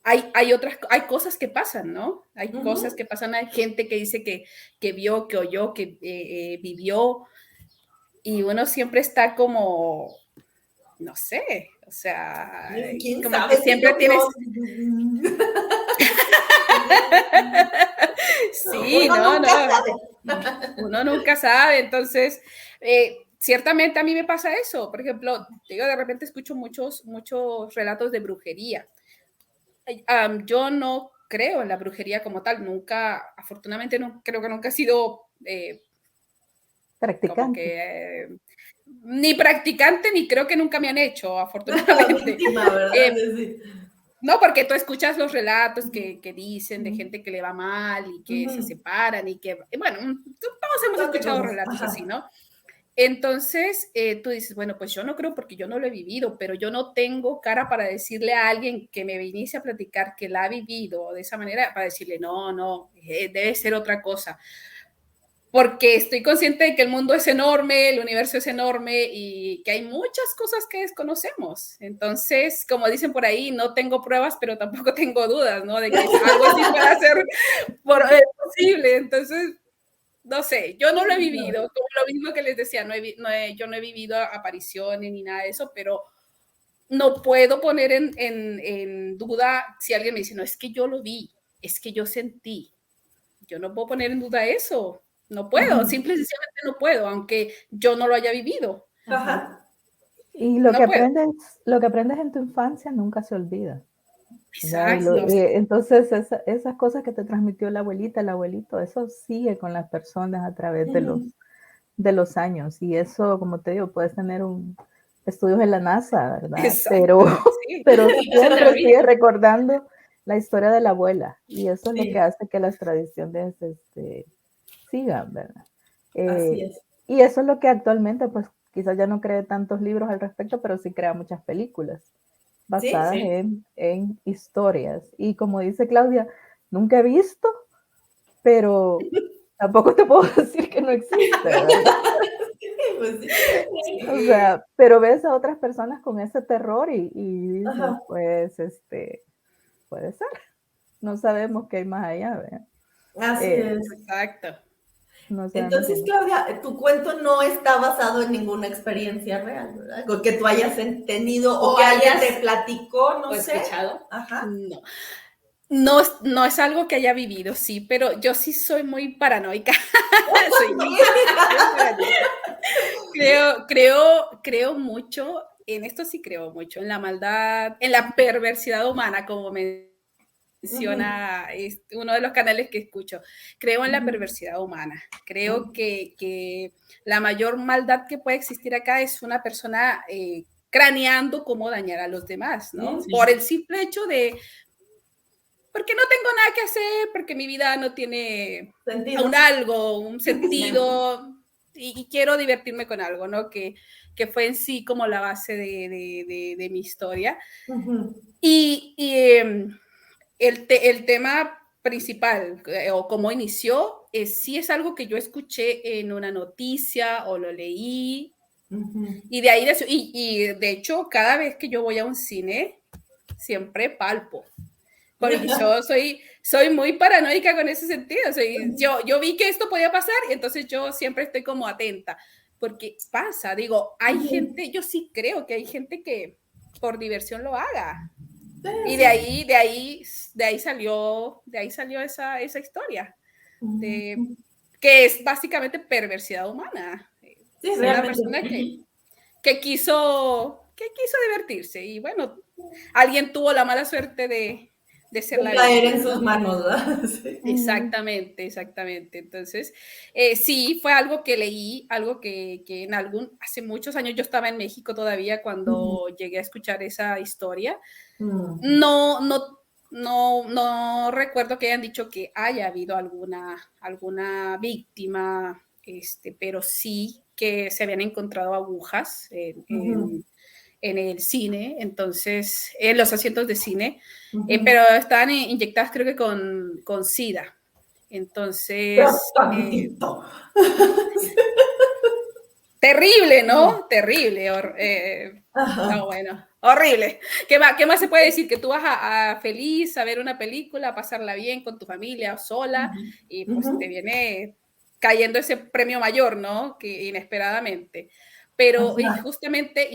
hay cosas que pasan, ¿no? Hay cosas que pasan, hay gente que dice que vio, que oyó, que vivió, y uno siempre está como, no sé, o sea, ¿Quién como sabe que siempre tienes... Sí, Uno nunca sabe. Uno nunca sabe, entonces, ciertamente a mí me pasa eso. Por ejemplo, yo de repente escucho muchos relatos de brujería. Yo no creo en la brujería como tal, nunca, afortunadamente no, creo que nunca he sido como Practicante. que ni practicante, ni creo que nunca me han hecho, afortunadamente. Víctima, ¿verdad? Sí. No, porque tú escuchas los relatos que dicen de gente que le va mal y que se separan y que, bueno, todos hemos escuchado relatos así, ¿no? Entonces, tú dices, bueno, pues yo no creo porque yo no lo he vivido, pero yo no tengo cara para decirle a alguien que me viniese a platicar que la ha vivido de esa manera, para decirle, no, debe ser otra cosa. Porque estoy consciente de que el mundo es enorme, el universo es enorme y que hay muchas cosas que desconocemos. Entonces, como dicen por ahí, no tengo pruebas, pero tampoco tengo dudas, ¿no? De que algo así pueda ser posible. Entonces, no sé, yo no lo he vivido, como lo mismo que les decía, yo no he vivido apariciones ni nada de eso, pero no puedo poner en duda si alguien me dice, no, es que yo lo vi, es que yo sentí. Yo no puedo poner en duda eso. No puedo, simple y sencillamente no puedo, aunque yo no lo haya vivido. Ajá. Y lo que aprendes en tu infancia nunca se olvida. Exacto. Entonces, esas cosas que te transmitió la abuelita, el abuelito, eso sigue con las personas a través de los años. Y eso, como te digo, puedes tener estudios en la NASA, ¿verdad? Exacto, Pero siempre sigues recordando la historia de la abuela. Y eso es lo que hace que las tradiciones sigan, ¿verdad? Así es. Y eso es lo que actualmente, pues quizás ya no cree tantos libros al respecto, pero sí crea muchas películas basadas en historias. Y como dice Claudia, nunca he visto, pero tampoco te puedo decir que no existe, ¿verdad? Pues sí. O sea, pero ves a otras personas con ese terror y dices, pues, puede ser. No sabemos qué hay más allá, ¿verdad? Así es. Exacto. No Entonces, Claudia, tu cuento no está basado en ninguna experiencia real, ¿verdad? O que tú hayas tenido o que alguien te platicó, no sé. Escuchado. Ajá. No es algo que haya vivido, sí, pero yo sí soy muy paranoica. Creo mucho, en esto sí creo mucho, en la maldad, en la perversidad humana, como menciona uno de los canales que escucho. Creo en la perversidad humana. Creo que la mayor maldad que puede existir acá es una persona craneando cómo dañar a los demás, ¿no? Sí. Por el simple hecho de porque no tengo nada que hacer, porque mi vida no tiene un sentido, y quiero divertirme con algo, ¿no? Que fue en sí como la base de mi historia. Y el tema principal, o cómo inició, sí es algo que yo escuché en una noticia o lo leí, y de ahí, y de hecho, cada vez que yo voy a un cine, siempre palpo. Porque yo soy muy paranoica con ese sentido. Yo vi que esto podía pasar y entonces yo siempre estoy como atenta. Porque pasa, digo, hay gente, yo sí creo que hay gente que por diversión lo haga. Y de ahí salió esa historia. Que es básicamente perversidad humana. Sí, es una persona que quiso divertirse. Y bueno, alguien tuvo la mala suerte de ser la caer en sus manos, ¿verdad? Sí. Exactamente. Entonces, sí, fue algo que leí, algo que hace muchos años, yo estaba en México todavía cuando llegué a escuchar esa historia. No recuerdo que hayan dicho que haya habido alguna víctima pero sí que se habían encontrado agujas en el cine, entonces, en los asientos de cine, pero estaban inyectadas creo que con SIDA. Entonces, terrible, ¿no? Terrible. No, bueno, horrible. ¿Qué más se puede decir? Que tú vas a feliz a ver una película, a pasarla bien con tu familia o sola, y pues te viene cayendo ese premio mayor, ¿no? Que inesperadamente. Pero y justamente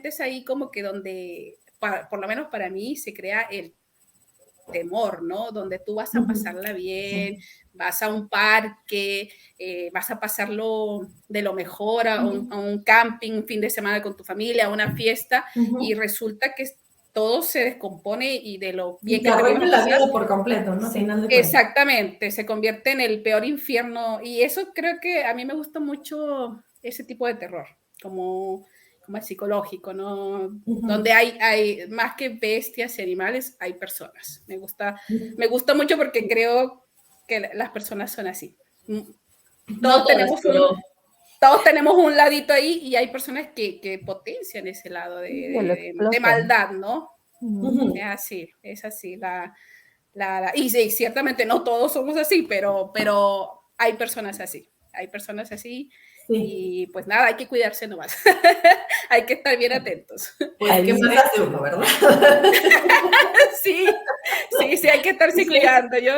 es ahí como que donde, por lo menos para mí, se crea el temor, ¿no? Donde tú vas a pasarla bien, vas a un parque, vas a pasarlo de lo mejor a un camping, un fin de semana con tu familia, a una fiesta, y resulta que todo se descompone y de lo bien que te arruina la vida por completo, ¿no? Sí, exactamente, se convierte en el peor infierno, y eso creo que a mí me gusta mucho ese tipo de terror, como el psicológico, ¿no? Donde hay más que bestias y animales, hay personas. Me gusta mucho porque creo que las personas son así. Todos tenemos un ladito ahí y hay personas que potencian ese lado de maldad, ¿no? Es así. Y sí, ciertamente no todos somos así, pero hay personas así. Y pues nada, hay que cuidarse nomás. Hay que estar bien atentos. Pues, ¿qué más hace uno, verdad? Sí, hay que estarse cuidando. Yo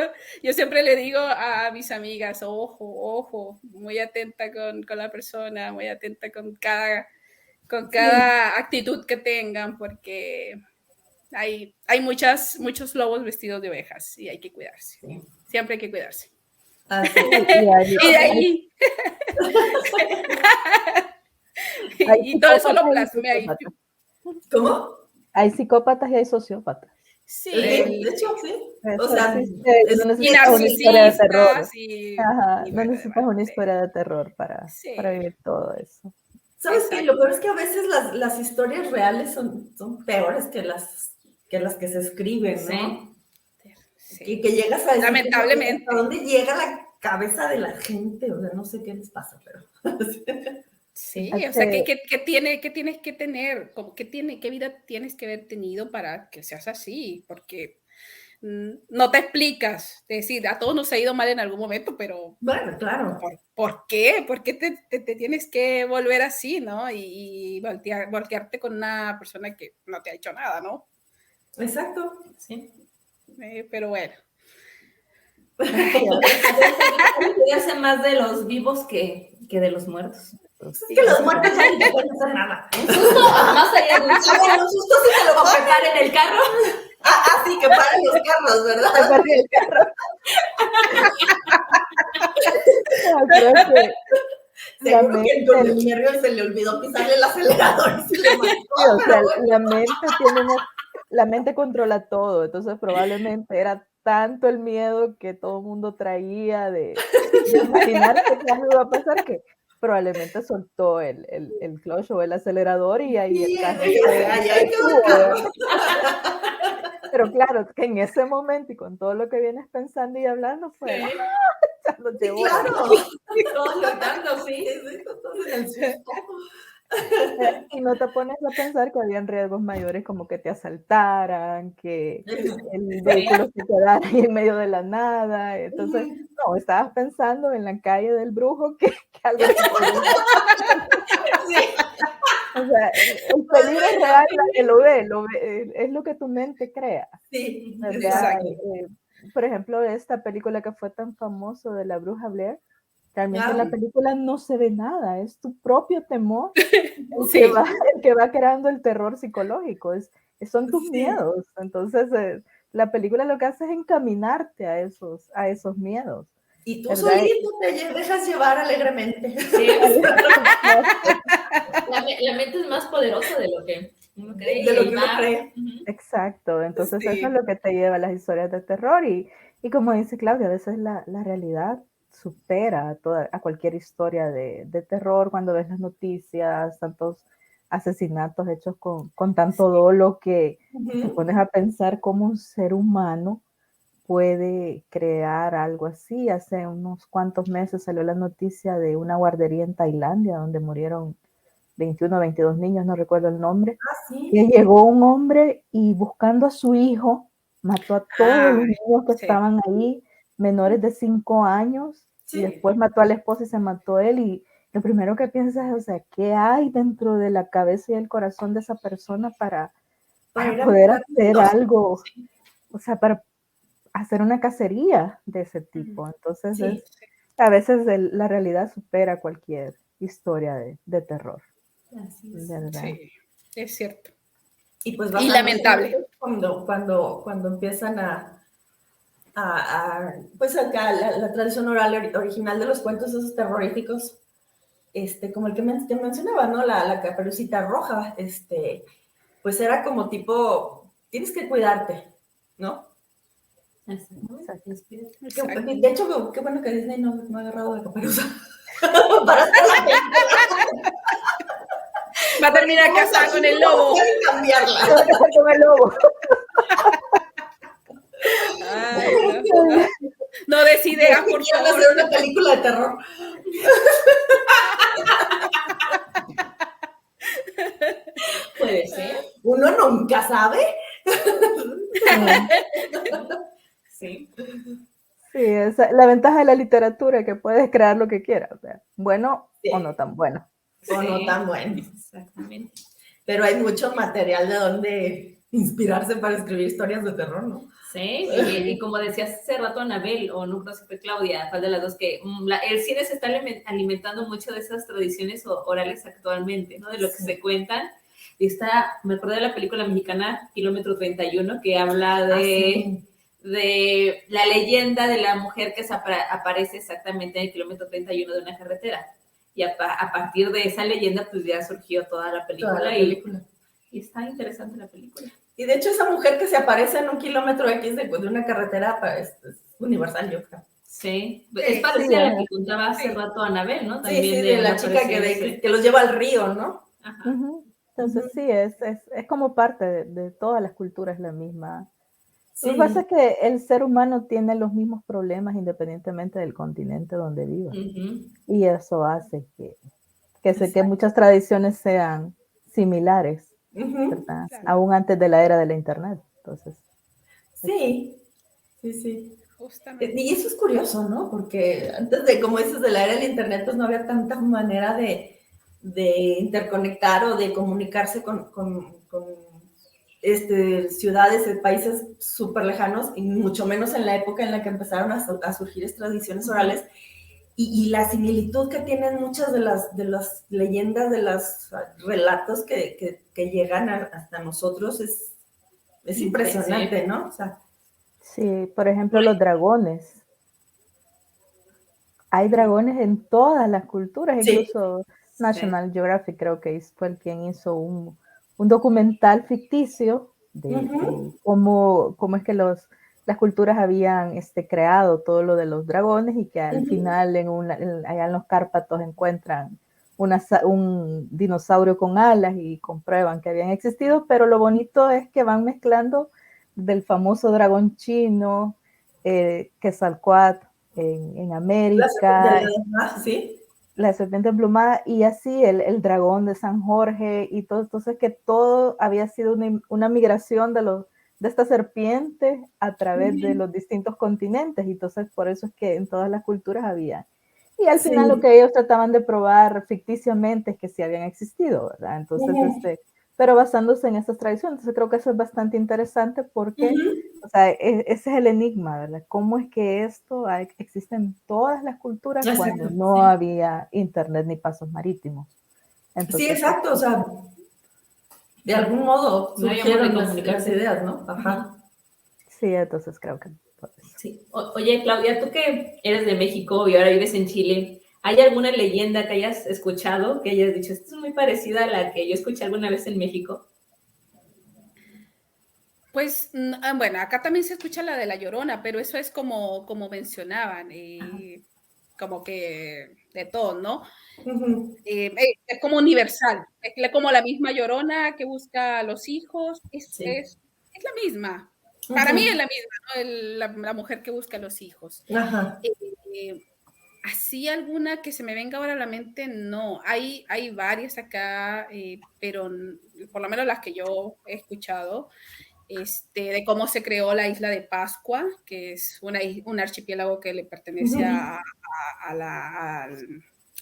siempre le digo a mis amigas, ojo, muy atenta con la persona, muy atenta con cada actitud que tengan, porque hay muchos lobos vestidos de ovejas y hay que cuidarse. Siempre hay que cuidarse. Y de ahí. Y todo eso lo plasmé ahí. ¿Cómo? Hay psicópatas y hay sociópatas. Sí. De hecho, sí. O sea, no necesitas una historia de terror. No necesitas una historia de terror para vivir todo eso. ¿Sabes qué? Lo peor es que a veces las historias reales son peores que las que se escriben, ¿no? Sí. Y que llegas a decir, lamentablemente. ¿a dónde llega la cabeza de la gente? O sea, no sé qué les pasa, pero... Sí, o sea, ¿qué tienes que tener? ¿Qué vida tienes que haber tenido para que seas así? Porque no te explicas. Es decir, a todos nos ha ido mal en algún momento, pero... Bueno, claro. ¿Por qué? ¿Por qué te tienes que volver así, no? Y voltearte con una persona que no te ha hecho nada, ¿no? Exacto. Sí. Pero bueno. Cuidarse más de los vivos que de los muertos. Es que los muertos ya no pueden hacer nada. Un susto, más allá de un susto. Un susto sí te lo que paren el carro. Sí, que paren los carros, ¿verdad? Que paren el carro. Creo que seguro que con el nervio se le olvidó pisarle el acelerador y se le mató. Sí, o sea, la mente controla todo, entonces probablemente era tanto el miedo que todo el mundo traía de imaginar que ya no iba a pasar, que probablemente soltó el clutch o el acelerador y ahí el carro pero claro, que en ese momento y con todo lo que vienes pensando y hablando fue ya lo llevó. Claro, todos gritando, sí. Y no te pones a pensar que habían riesgos mayores como que te asaltaran, que el vehículo se quedara ahí en medio de la nada. Entonces, no, estabas pensando en la calle del brujo que algo se podía O sea, el peligro real que lo ve, es lo que tu mente crea. Sí, exacto. Por ejemplo, esta película que fue tan famosa de la bruja Blair, realmente en la película no se ve nada, es tu propio temor el que va creando el terror psicológico, son tus miedos. Entonces, la película lo que hace es encaminarte a esos miedos. Y tú solito te dejas llevar alegremente. Sí. La mente es más poderosa de lo que uno cree. De lo que uno cree. Exacto, entonces eso es lo que te lleva a las historias de terror y como dice Claudia, a veces la realidad supera a cualquier historia de terror cuando ves las noticias, tantos asesinatos hechos con tanto dolo que te pones a pensar cómo un ser humano puede crear algo así. Hace unos cuantos meses salió la noticia de una guardería en Tailandia donde murieron 21 o 22 niños, no recuerdo el nombre, ¿sí? que llegó un hombre y buscando a su hijo, mató a todos los niños que estaban ahí, menores de 5 años, y después mató a la esposa y se mató él, y lo primero que piensas es, o sea, ¿qué hay dentro de la cabeza y el corazón de esa persona para poder hacer algo? O sea, para hacer una cacería de ese tipo. Entonces, a veces la realidad supera cualquier historia de terror. Así es. Sí, es cierto. Y pues y lamentable. Cuando empiezan pues acá la tradición oral original de los cuentos esos terroríficos, como el que mencionaba, ¿no? La Caperucita Roja, pues era como tipo, tienes que cuidarte, ¿no? Exacto. De hecho, qué bueno que Disney no ha agarrado de Caperuza para hacer la película. Va a terminar casada con el lobo. Pueden cambiarla. Con el lobo. Ay, no decide, por favor. hacer una película de terror. Puede ser. Uno nunca sabe. Sí. Sí, la ventaja de la literatura, que puedes crear lo que quieras, o sea, bueno o no tan bueno. O no tan bueno. Exactamente. Pero hay mucho material de donde inspirarse para escribir historias de terror, ¿no? Sí, y como decías hace rato Anabel, o no sé si fue Claudia, cuál de las dos, que el cine se está alimentando mucho de esas tradiciones orales actualmente, ¿no? De lo que se cuentan. Y me acuerdo de la película mexicana Kilómetro 31, que habla de la leyenda de la mujer que aparece exactamente en el kilómetro 31 de una carretera. Y a partir de esa leyenda, pues ya surgió toda la película. Y está interesante la película. Y de hecho, esa mujer que se aparece en un kilómetro X de una carretera es universal, yo creo. Sí, es parecida a la que contaba hace rato Anabel, ¿no? También de la chica que los lleva al río, ¿no? Ajá. Entonces, sí, es como parte de todas las culturas la misma. Lo que pasa es que el ser humano tiene los mismos problemas independientemente del continente donde viva. Y eso hace que muchas tradiciones sean similares, ¿verdad? Claro. Aún antes de la era de la internet. Entonces. Sí. Justamente. Y eso es curioso, ¿no? Porque antes de, como dices, de la era del internet, pues no había tanta manera de interconectar o de comunicarse con ciudades, países súper lejanos, y mucho menos en la época en la que empezaron a surgir estas tradiciones orales, y la similitud que tienen muchas de las leyendas, de los relatos que llegan hasta nosotros es impresionante, ¿no? O sea, sí, por ejemplo, los dragones. Hay dragones en todas las culturas, incluso National Geographic creo que fue el quien hizo un documental ficticio de cómo es que las culturas habían creado todo lo de los dragones, y que al final allá en los Cárpatos encuentran un dinosaurio con alas y comprueban que habían existido, pero lo bonito es que van mezclando del famoso dragón chino, Quetzalcóatl en América, la serpiente emplumada, y así el dragón de San Jorge y todo. Entonces, que todo había sido una migración de esta serpiente a través de los distintos continentes, y entonces por eso es que en todas las culturas había. Y al final lo que ellos trataban de probar ficticiamente es que sí habían existido, ¿verdad? Entonces, pero basándose en estas tradiciones. Entonces creo que eso es bastante interesante porque, o sea, ese es el enigma, ¿verdad? ¿Cómo es que esto existe en todas las culturas cuando no había internet ni pasos marítimos? Entonces, sí, exacto, o sea, de algún modo surgieron las ideas, ¿no? Ajá. Sí, entonces creo que... Sí. Oye, Claudia, tú que eres de México y ahora vives en Chile, ¿hay alguna leyenda que hayas escuchado, que hayas dicho, esta es muy parecida a la que yo escuché alguna vez en México? Pues, bueno, acá también se escucha la de La Llorona, pero eso es como mencionaban, como que de todo, ¿no? Es como universal, es como la misma Llorona que busca a los hijos, es la misma. Para mí es la misma, ¿no? La mujer que busca a los hijos. Ajá. Así alguna que se me venga ahora a la mente, no. Hay varias acá, pero por lo menos las que yo he escuchado, de cómo se creó la isla de Pascua, que es un archipiélago que le pertenece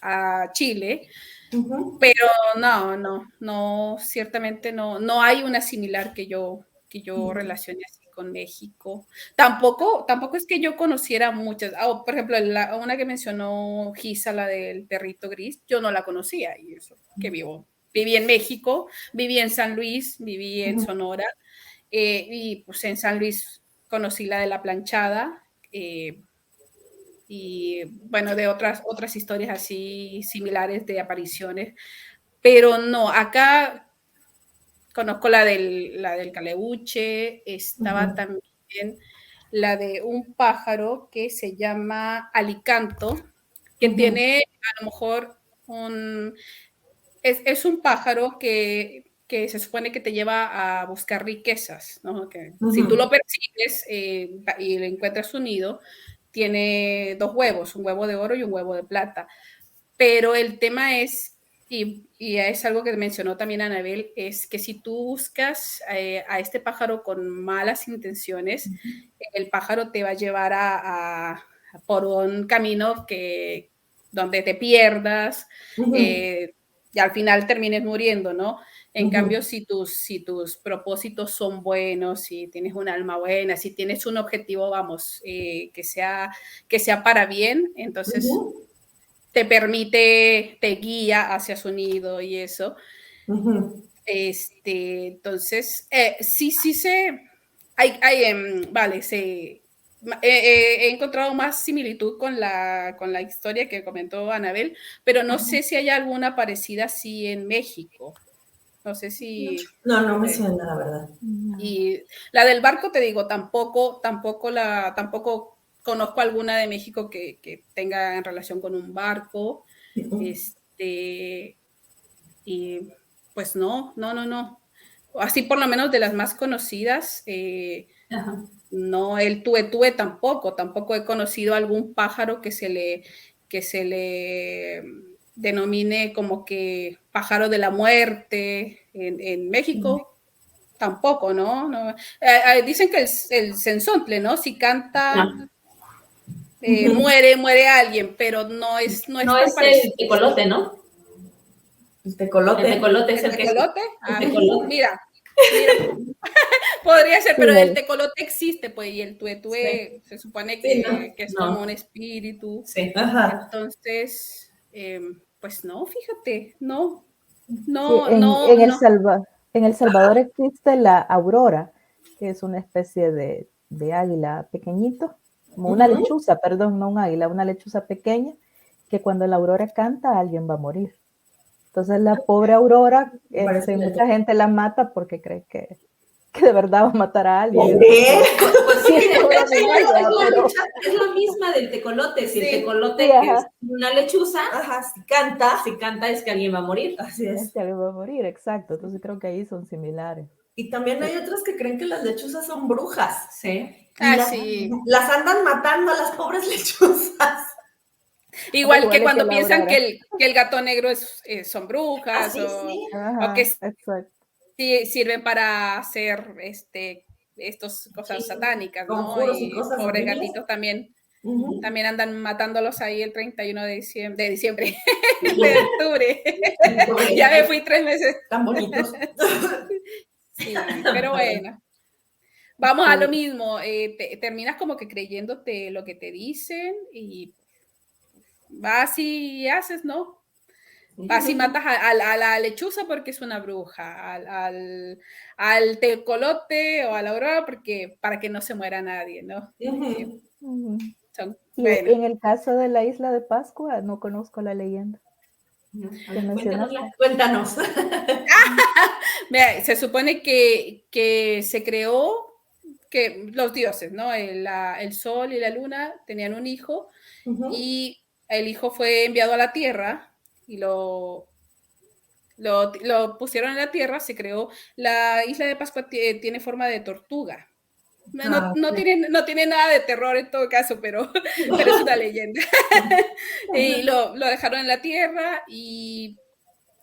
a Chile, pero no, ciertamente no hay una similar que yo relacione así con México. Tampoco es que yo conociera muchas. Por ejemplo, una que mencionó Gisa, la del perrito gris, yo no la conocía, y eso que viví en México, viví en San Luis, viví en Sonora, y pues en San Luis conocí la de la planchada, y bueno, de otras historias así similares de apariciones, pero no, acá conozco la del caleuche, estaba también la de un pájaro que se llama alicanto, que tiene a lo mejor es un pájaro que se supone que te lleva a buscar riquezas, ¿no? Que si tú lo persigues y le encuentras su nido, tiene 2 huevos, un huevo de oro y un huevo de plata. Pero el tema es, y es algo que mencionó también Anabel, es que si tú buscas a este pájaro con malas intenciones, el pájaro te va a llevar por un camino donde te pierdas, y al final termines muriendo, ¿no? En cambio, si tus propósitos son buenos, si tienes un alma buena, si tienes un objetivo, vamos, que sea para bien, entonces te guía hacia su nido y eso. Entonces, sí vale, he encontrado más similitud con la historia que comentó Anabel, pero no sé si hay alguna parecida así en México. No sé si... No me suena, la verdad. Y la del barco, te digo, tampoco conozco alguna de México que tenga en relación con un barco. Y pues no. Así por lo menos de las más conocidas, no, el tuetúe tampoco he conocido algún pájaro que se le denomine como que pájaro de la muerte en México. Tampoco, ¿no? Dicen que el sensontle, ¿no? Si canta, muere alguien, pero no es tan parecido. El tecolote, ¿no? El tecolote. El tecolote es el tecolote. tecolote. Mira, podría ser, pero el tecolote existe, pues, y el tuetúe se supone que es como un espíritu. Sí. Entonces, pues no, fíjate, no. En El Salvador existe la aurora, que es una especie de águila pequeñito, como una lechuza, perdón, no un águila, una lechuza pequeña, que cuando la aurora canta alguien va a morir. Entonces la pobre aurora, mucha gente la mata porque cree que de verdad va a matar a alguien. Pues sí, es la misma del tecolote. Si el tecolote es una lechuza, si canta es que alguien va a morir. Así es. Es que alguien va a morir, exacto. Entonces creo que ahí son similares. Y también hay otros que creen que las lechuzas son brujas. Sí. Sí. Las andan matando a las pobres lechuzas. Igual que cuando piensan que el gato negro son brujas, Ajá, o que exacto. sirven para hacer estas cosas satánicas, ¿no? Conjuros y cosas pobres horribles. gatitos también andan matándolos ahí el 31 de diciembre, de octubre. Ya me fui 3 meses. Tan bonitos. Sí, pero bueno. Vamos a lo mismo, terminas como que creyéndote lo que te dicen y vas y haces, ¿no? Vas y matas a la lechuza porque es una bruja, al tecolote o a la aurora para que no se muera nadie, ¿no? Y en el caso de la isla de Pascua, no conozco la leyenda. Cuéntanos. Mira, se supone que se creó, que los dioses, ¿no? El sol y la luna tenían un hijo, y el hijo fue enviado a la tierra y lo pusieron en la tierra. Se creó, la isla de Pascua tiene forma de tortuga. No tiene nada de terror en todo caso, pero es una leyenda. Y lo dejaron en la tierra y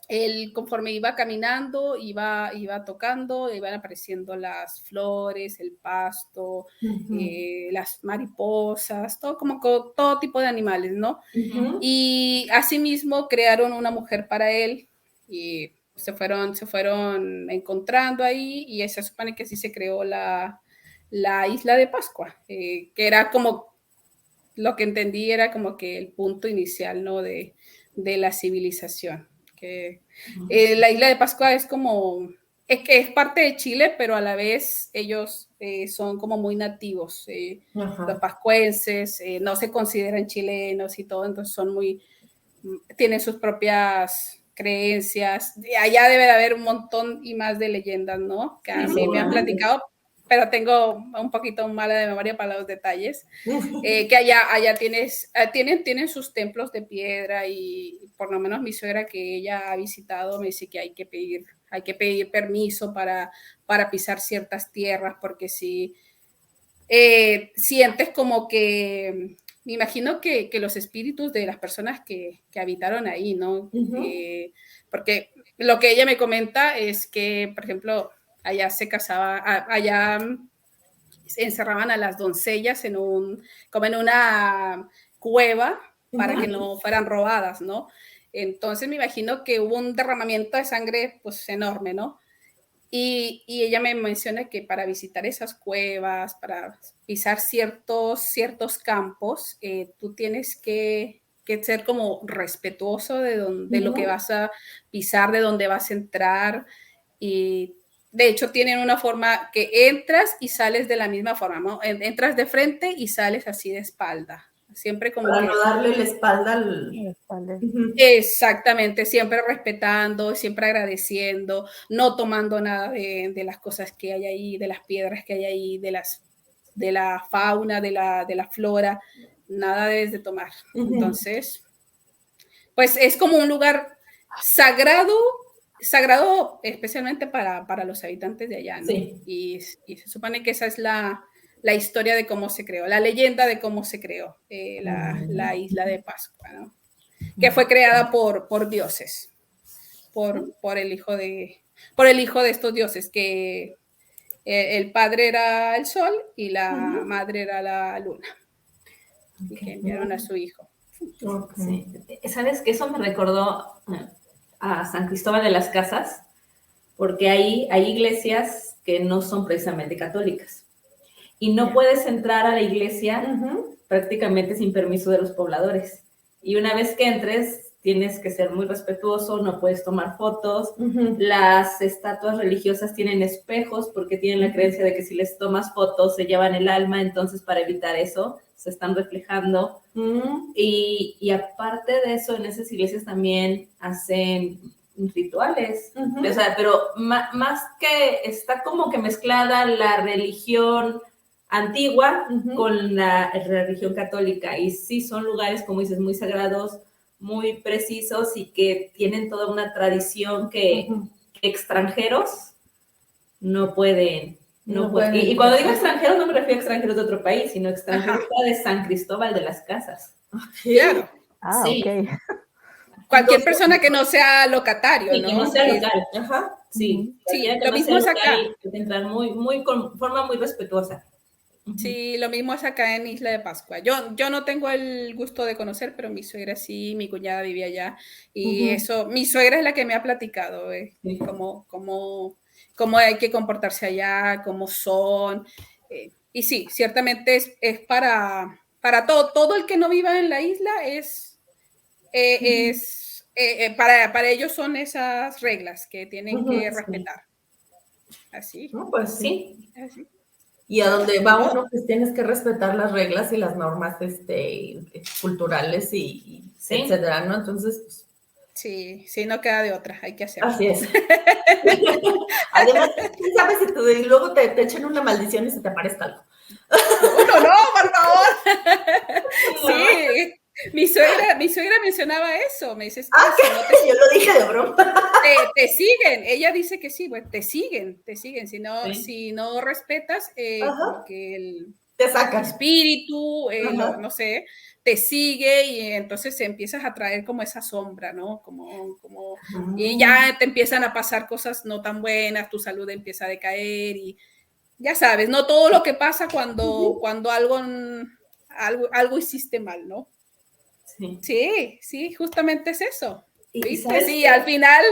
él, conforme iba caminando, iba tocando, iban apareciendo las flores, el pasto, las mariposas, todo tipo de animales, ¿no? Y asimismo crearon una mujer para él y se fueron encontrando ahí y se supone que así se creó la isla de Pascua, que era como, lo que entendí era como que el punto inicial, ¿no? de la civilización. La isla de Pascua es que es parte de Chile, pero a la vez ellos son como muy nativos, los pascuenses, no se consideran chilenos y todo, entonces tienen sus propias creencias. Allá debe de haber un montón y más de leyendas, ¿no? Que a mí me han platicado, pero tengo un poquito mala de memoria para los detalles, que allá tienen sus templos de piedra y por lo menos mi suegra que ella ha visitado me dice que hay que pedir permiso para pisar ciertas tierras porque si sientes como que, me imagino que los espíritus de las personas que habitaron ahí, ¿no? Porque lo que ella me comenta es que, por ejemplo, allá se encerraban a las doncellas como en una cueva para que no fueran robadas, ¿no? Entonces me imagino que hubo un derramamiento de sangre pues enorme, ¿no? Y ella me menciona que para visitar esas cuevas, para pisar ciertos campos, tú tienes que ser como respetuoso de lo que vas a pisar, de dónde vas a entrar y de hecho, tienen una forma que entras y sales de la misma forma, ¿no? Entras de frente y sales así de espalda. Siempre como para no darle la espalda Exactamente, siempre respetando, siempre agradeciendo, no tomando nada de las cosas que hay ahí, de las piedras que hay ahí, de la fauna, de la flora, nada debes de tomar. Entonces, pues es como un lugar sagrado especialmente para los habitantes de allá, ¿no? Sí. Y se supone que esa es la historia de cómo se creó, la leyenda de cómo se creó la isla de Pascua, ¿no? Que fue creada por dioses, por el hijo de estos dioses, que el padre era el sol y la madre era la luna, y que enviaron a su hijo. Sí. ¿Sabes que eso me recordó a San Cristóbal de las Casas? Porque hay iglesias que no son precisamente católicas y no puedes entrar a la iglesia prácticamente sin permiso de los pobladores, y una vez que entres tienes que ser muy respetuoso, no puedes tomar fotos. Las estatuas religiosas tienen espejos porque tienen la creencia de que si les tomas fotos se llevan el alma, entonces para evitar eso se están reflejando. Y aparte de eso, en esas iglesias también hacen rituales, o sea, pero más que está como que mezclada la religión antigua con la religión católica, y sí son lugares, como dices, muy sagrados, muy precisos y que tienen toda una tradición que extranjeros no pueden. Y cuando digo extranjeros no me refiero a extranjeros de otro país, sino extranjeros de San Cristóbal de las Casas. Claro. Sí. Ok. Cualquier persona que no sea locatario, ¿no? Que no sea local. Sí, lo mismo es acá. Entrar con forma muy respetuosa. Sí, lo mismo es acá en Isla de Pascua. Yo no tengo el gusto de conocer, pero mi suegra sí, mi cuñada vivía allá. Y eso, mi suegra es la que me ha platicado, cómo hay que comportarse allá, cómo son. Y sí, ciertamente es para todo el que no viva en la isla, para ellos son esas reglas que tienen que respetar. Así. No, pues sí. Así. Y a donde va uno, pues tienes que respetar las reglas y las normas culturales y etcétera, ¿no? Entonces, pues, sí, no queda de otra, hay que hacerlo. Así es. Además, ¿quién sabe si luego te echan una maldición y se te aparezca algo? No, por favor. Sí, mi suegra mencionaba eso, me dice, yo lo dije de broma. te siguen. Ella dice que sí, pues te siguen. Si no, Sí. si no respetas, como que el Te sacan. espíritu, no sé, te sigue y entonces empiezas a traer como esa sombra, ¿no? Y ya te empiezan a pasar cosas no tan buenas, tu salud empieza a decaer y ya sabes, no todo lo que pasa cuando algo hiciste mal, ¿no? Sí, justamente es eso. ¿Viste? Sí, al final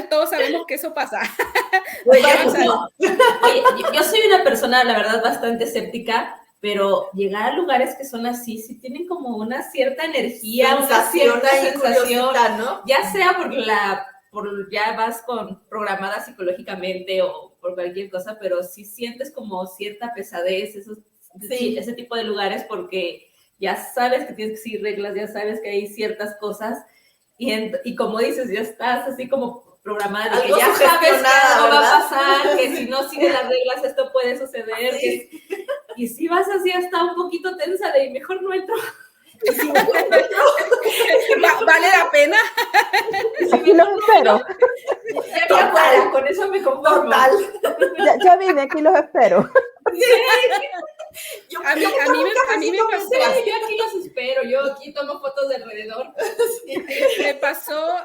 todos sabemos que eso pasa. Oye, yo soy una persona, la verdad, bastante escéptica, pero llegar a lugares que son así, sí tienen como una cierta energía, una cierta sensación, ¿no? Ya sea ya vas programada psicológicamente o por cualquier cosa, pero sí sientes como cierta pesadez, ese tipo de lugares, porque ya sabes que tienes que seguir reglas, ya sabes que hay ciertas cosas, y como dices, ya estás así como programada, de que ya sabes que algo va a pasar, que si no sigues las reglas esto puede suceder, y si vas así hasta un poquito tensa de mejor no entro. ¿Vale la pena? Aquí los espero. Ya con eso me conformo. Ya vine, aquí los espero. A mí me pasó. Yo aquí los espero, yo aquí tomo fotos de alrededor. Me pasó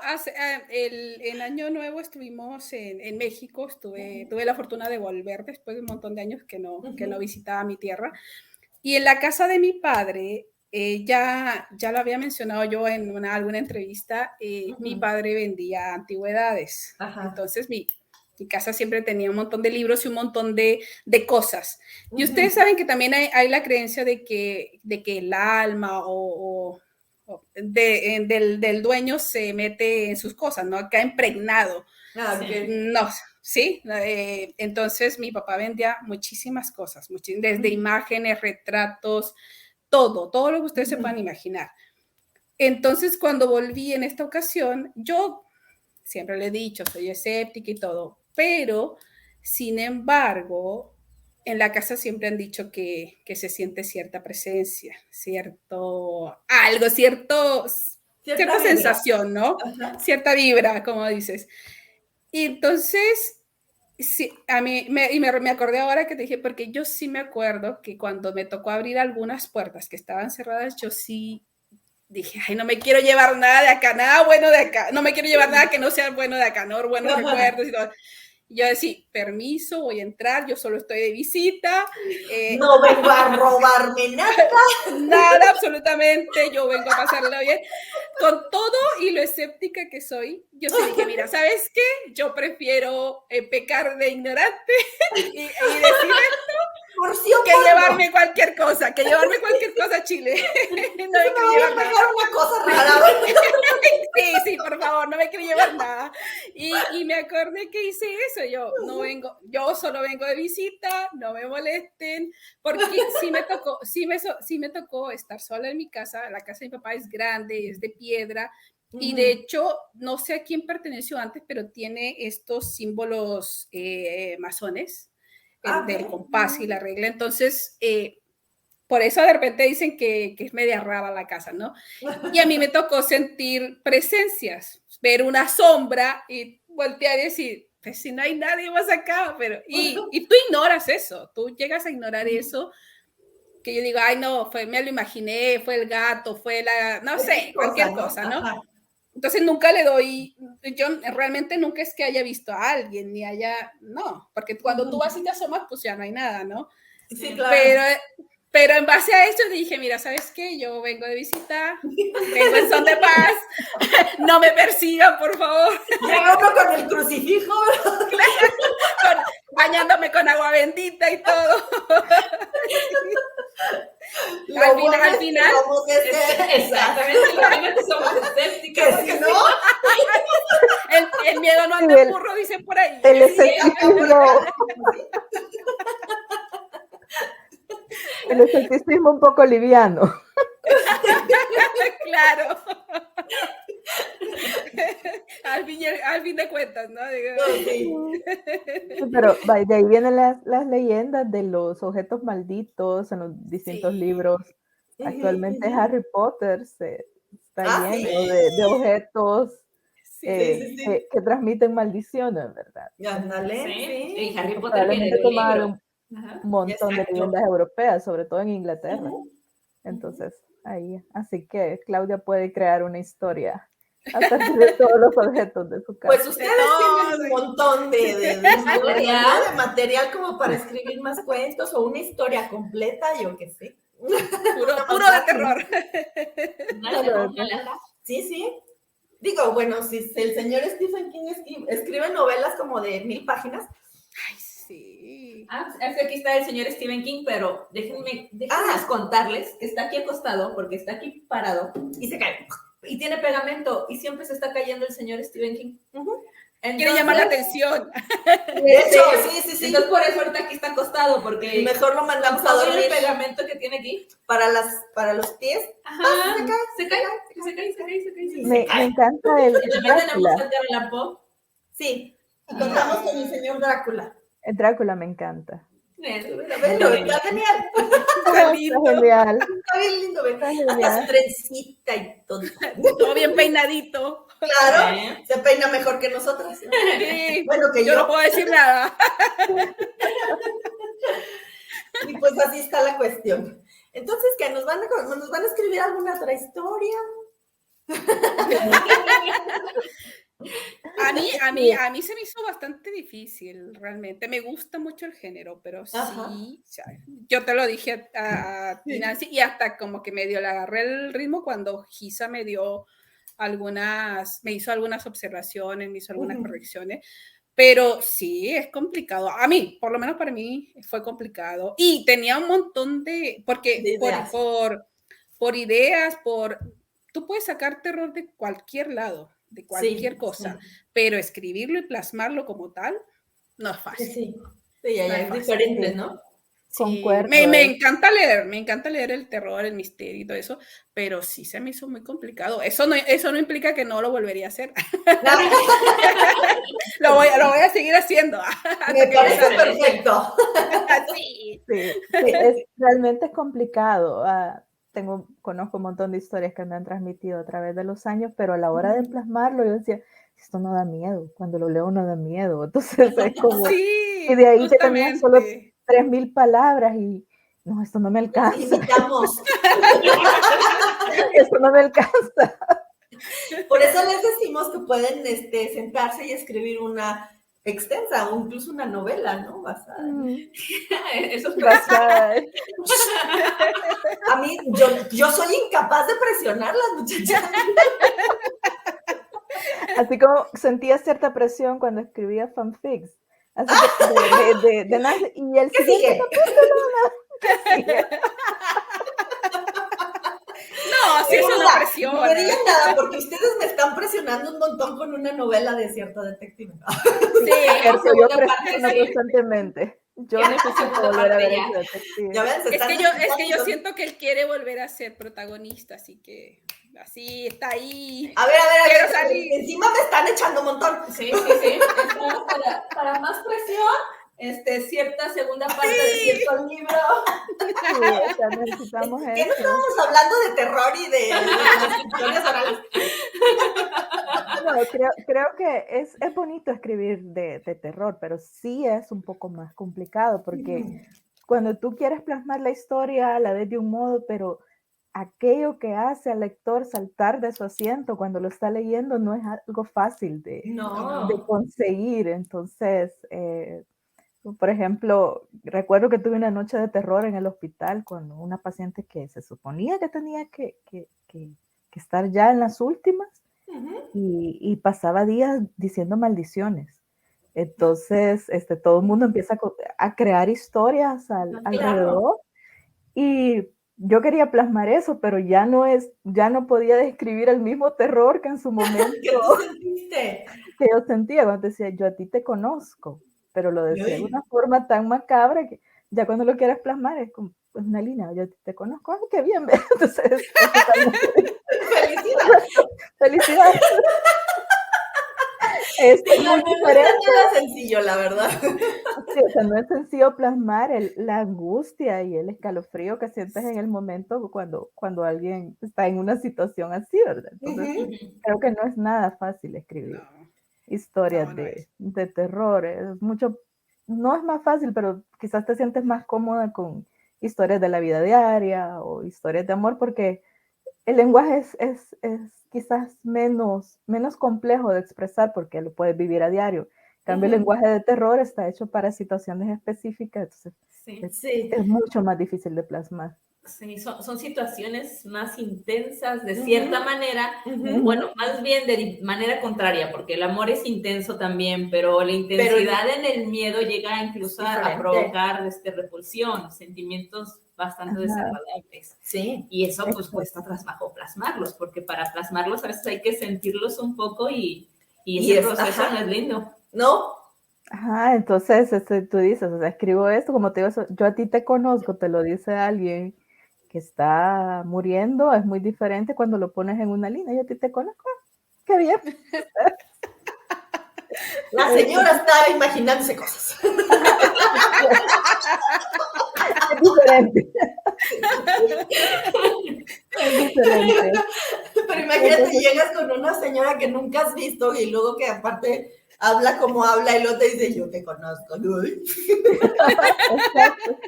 el año nuevo, estuvimos en México, tuve la fortuna de volver después de un montón de años que no visitaba mi tierra. Y en la casa de mi padre, ya lo había mencionado yo en alguna entrevista, mi padre vendía antigüedades. Entonces mi casa siempre tenía un montón de libros y un montón de cosas. Y ustedes saben que también hay la creencia de que el alma del dueño se mete en sus cosas, ¿no? Queda impregnado. No, ¿sí? Entonces mi papá vendía muchísimas cosas, desde imágenes, retratos, todo lo que ustedes se puedan imaginar. Entonces cuando volví en esta ocasión, yo siempre le he dicho, soy escéptica y todo, pero sin embargo, en la casa siempre han dicho que se siente cierta presencia, cierta sensación, ¿no? Cierta vibra, como dices. Y entonces, sí, a mí, me acordé ahora que te dije, porque yo sí me acuerdo que cuando me tocó abrir algunas puertas que estaban cerradas, yo sí dije, ay, no me quiero llevar nada de acá, nada bueno de acá, no me quiero llevar nada que no sea bueno de acá, no buenos recuerdos y todo. Y yo decía, permiso, voy a entrar, yo solo estoy de visita. No vengo a robarme nada. Nada, absolutamente, yo vengo a pasarla bien. Con todo y lo escéptica que soy, yo sí dije, mira, ¿sabes qué? Yo prefiero pecar de ignorante y decir esto que llevarme cualquier cosa a Chile. No me quiero llevar nada. Una cosa rara. Sí, por favor, no me quiero llevar nada. Y me acordé que hice eso. Yo solo vengo de visita, no me molesten, porque sí me tocó estar sola en mi casa. La casa de mi papá es grande, es de piedra. Y de hecho, no sé a quién perteneció antes, pero tiene estos símbolos masones. Del compás y la regla. Entonces, por eso de repente dicen que es media rara la casa, ¿no? Y a mí me tocó sentir presencias, ver una sombra y voltear y decir, pues si no hay nadie más acá, y tú ignoras eso, tú llegas a ignorar eso, que yo digo, ay no, me lo imaginé, fue el gato, no sé, cualquier cosa, ¿no? Ajá. Entonces nunca le doy, yo realmente nunca es que haya visto a alguien, ni no, porque cuando tú vas y te asomas, pues ya no hay nada, ¿no? Sí, claro. Pero en base a eso dije, mira, ¿sabes qué? Yo vengo de visita, vengo en son de paz, no me persigan, por favor. Llega uno con el crucifijo. Claro, bañándome con agua bendita y todo. Al final exactamente, somos escépticas. ¿Que si no? El miedo no anda en burro, dicen por ahí. El escepticismo. El escepticismo un poco liviano. Claro. Al fin de cuentas, ¿no? Sí, pero de ahí vienen las leyendas de los objetos malditos en los distintos libros. Actualmente Harry Potter está lleno de objetos que transmiten maldiciones, ¿verdad? Ándale, Sí. sí. Y Harry Potter Probablemente viene del tomada de libro. un Ajá. montón de Exacto. leyendas europeas, sobre todo en Inglaterra. Ujú. Entonces, ahí, así que Claudia puede crear una historia a partir de todos los objetos de su casa. Pues ustedes tienen un montón de historia, ¿no? De material como para escribir más cuentos o una historia completa, yo qué sé. Puro de terror. Una de novela. Sí, sí. Digo, bueno, si el señor Stephen King escribe novelas como de 1000 páginas. Ay, sí. Es que aquí está el señor Stephen King, pero déjenme contarles que está aquí acostado, porque está aquí parado, Y se cae. y tiene pegamento, y siempre se está cayendo el señor Stephen King. Quiere llamar la atención. De hecho, sí. Entonces por eso ahorita aquí está acostado, porque Mejor lo mandamos a todo dormir. el pegamento que tiene aquí. Para los pies. Ajá, Se cae. Me encanta el Y también tenemos Drácula. a Edgar Allan Poe. Sí. Y contamos con el señor Drácula. El Drácula me encanta. Está genial. Está genial. Está bien lindo, ¿ves? Está Hasta su genial. trencita y todo. Todo bien peinadito. Claro, ¿Eh? se peina mejor que nosotras. Sí. Bueno, que Yo no puedo decir nada. Y pues así está la cuestión. Entonces, ¿qué? ¿Nos van a escribir alguna otra historia? A mí se me hizo bastante difícil, realmente. Me gusta mucho el género, pero Ajá. sí, o sea, yo te lo dije a ti, Nancy, y hasta como que medio le agarré el ritmo cuando Gisa me hizo algunas observaciones, me hizo algunas correcciones, pero sí, es complicado. A mí, por lo menos para mí, fue complicado. Y tenía un montón porque De ideas. por ideas, tú puedes sacar terror de cualquier lado, de cualquier cosa, pero escribirlo y plasmarlo como tal, no es fácil. Sí, ya No es es fácil. diferente, ¿no? Sí, Concuerdo. me encanta leer el terror, el misterio y todo eso, pero sí se me hizo muy complicado. Eso no implica que no lo volvería a hacer. Lo voy a seguir haciendo. Me parece perfecto. Sí. Realmente es complicado. Conozco un montón de historias que me han transmitido a través de los años, pero a la hora de plasmarlo yo decía, esto no da miedo, cuando lo leo no da miedo. Entonces es como... Sí, y de ahí que tenía justamente. solo 3000 palabras y no, esto no me alcanza. Limitamos. Esto no me alcanza. Por eso les decimos que pueden sentarse y escribir una extensa o incluso una novela, ¿no? Basada. Eso es Basada. A mí, yo soy incapaz de presionarlas, muchachas. Así como sentía cierta presión cuando escribía fanfics. Así que de Nancy. Y el siguiente capítulo, No, sí, eso no presiona. No me digan nada, porque ustedes me están presionando un montón con una novela de cierto detective. Sí, porque yo presiono constantemente. Yo necesito volver a ver ese detective. Ya ven, es que yo siento que él quiere volver a ser protagonista, así que así está ahí. A ver, Quiero salir. encima me están echando un montón. Sí. Para más presión, cierta segunda parte de cierto libro. Sí, necesitamos ¿Qué no eso. estábamos hablando de terror y de las historias orales? No, creo que es bonito escribir de terror, pero sí es un poco más complicado porque cuando tú quieres plasmar la historia la ves de un modo, pero aquello que hace al lector saltar de su asiento cuando lo está leyendo no es algo fácil de conseguir. Entonces, por ejemplo, recuerdo que tuve una noche de terror en el hospital con una paciente que se suponía que tenía que estar ya en las últimas. Y pasaba días diciendo maldiciones. Entonces, todo el mundo empieza a crear historias alrededor. Y yo quería plasmar eso, pero ya no podía describir el mismo terror que en su momento ¿Qué tú sentiste? que yo sentía cuando decía, yo a ti te conozco, pero lo decía de una forma tan macabra que ya cuando lo quieres plasmar es como, pues Nalina, yo a ti te conozco, ¡ay, qué bien! Entonces, ¡Felicidades! ¡Felicidades! Es No, muy no es diferente. nada sencillo, la verdad. Sí, o sea, no es sencillo plasmar la angustia y el escalofrío que sientes en el momento cuando alguien está en una situación así, ¿verdad? Entonces, creo que no es nada fácil escribir historias No es. de terror. Es mucho, no es más fácil, pero quizás te sientes más cómoda con historias de la vida diaria o historias de amor, porque el lenguaje es quizás menos complejo de expresar porque lo puedes vivir a diario. En cambio, el lenguaje de terror está hecho para situaciones específicas, entonces es mucho más difícil de plasmar. Sí, son situaciones más intensas de cierta manera, bueno, más bien de manera contraria, porque el amor es intenso también, pero la intensidad en el miedo llega incluso a provocar repulsión, sentimientos bastante desagradables. Sí. Y eso pues cuesta trabajo plasmarlos, porque para plasmarlos a veces hay que sentirlos un poco y ese proceso no es lindo. ¿No? Ajá, entonces tú dices, o sea, escribo esto, como te digo, yo a ti te conozco, te lo dice alguien que está muriendo, es muy diferente cuando lo pones en una línea, yo a ti te conozco, qué bien. La señora está imaginándose cosas. Es diferente. Es diferente. Pero imagínate, llegas con una señora que nunca has visto y luego que aparte habla como habla y luego te dice, yo te conozco. Exacto.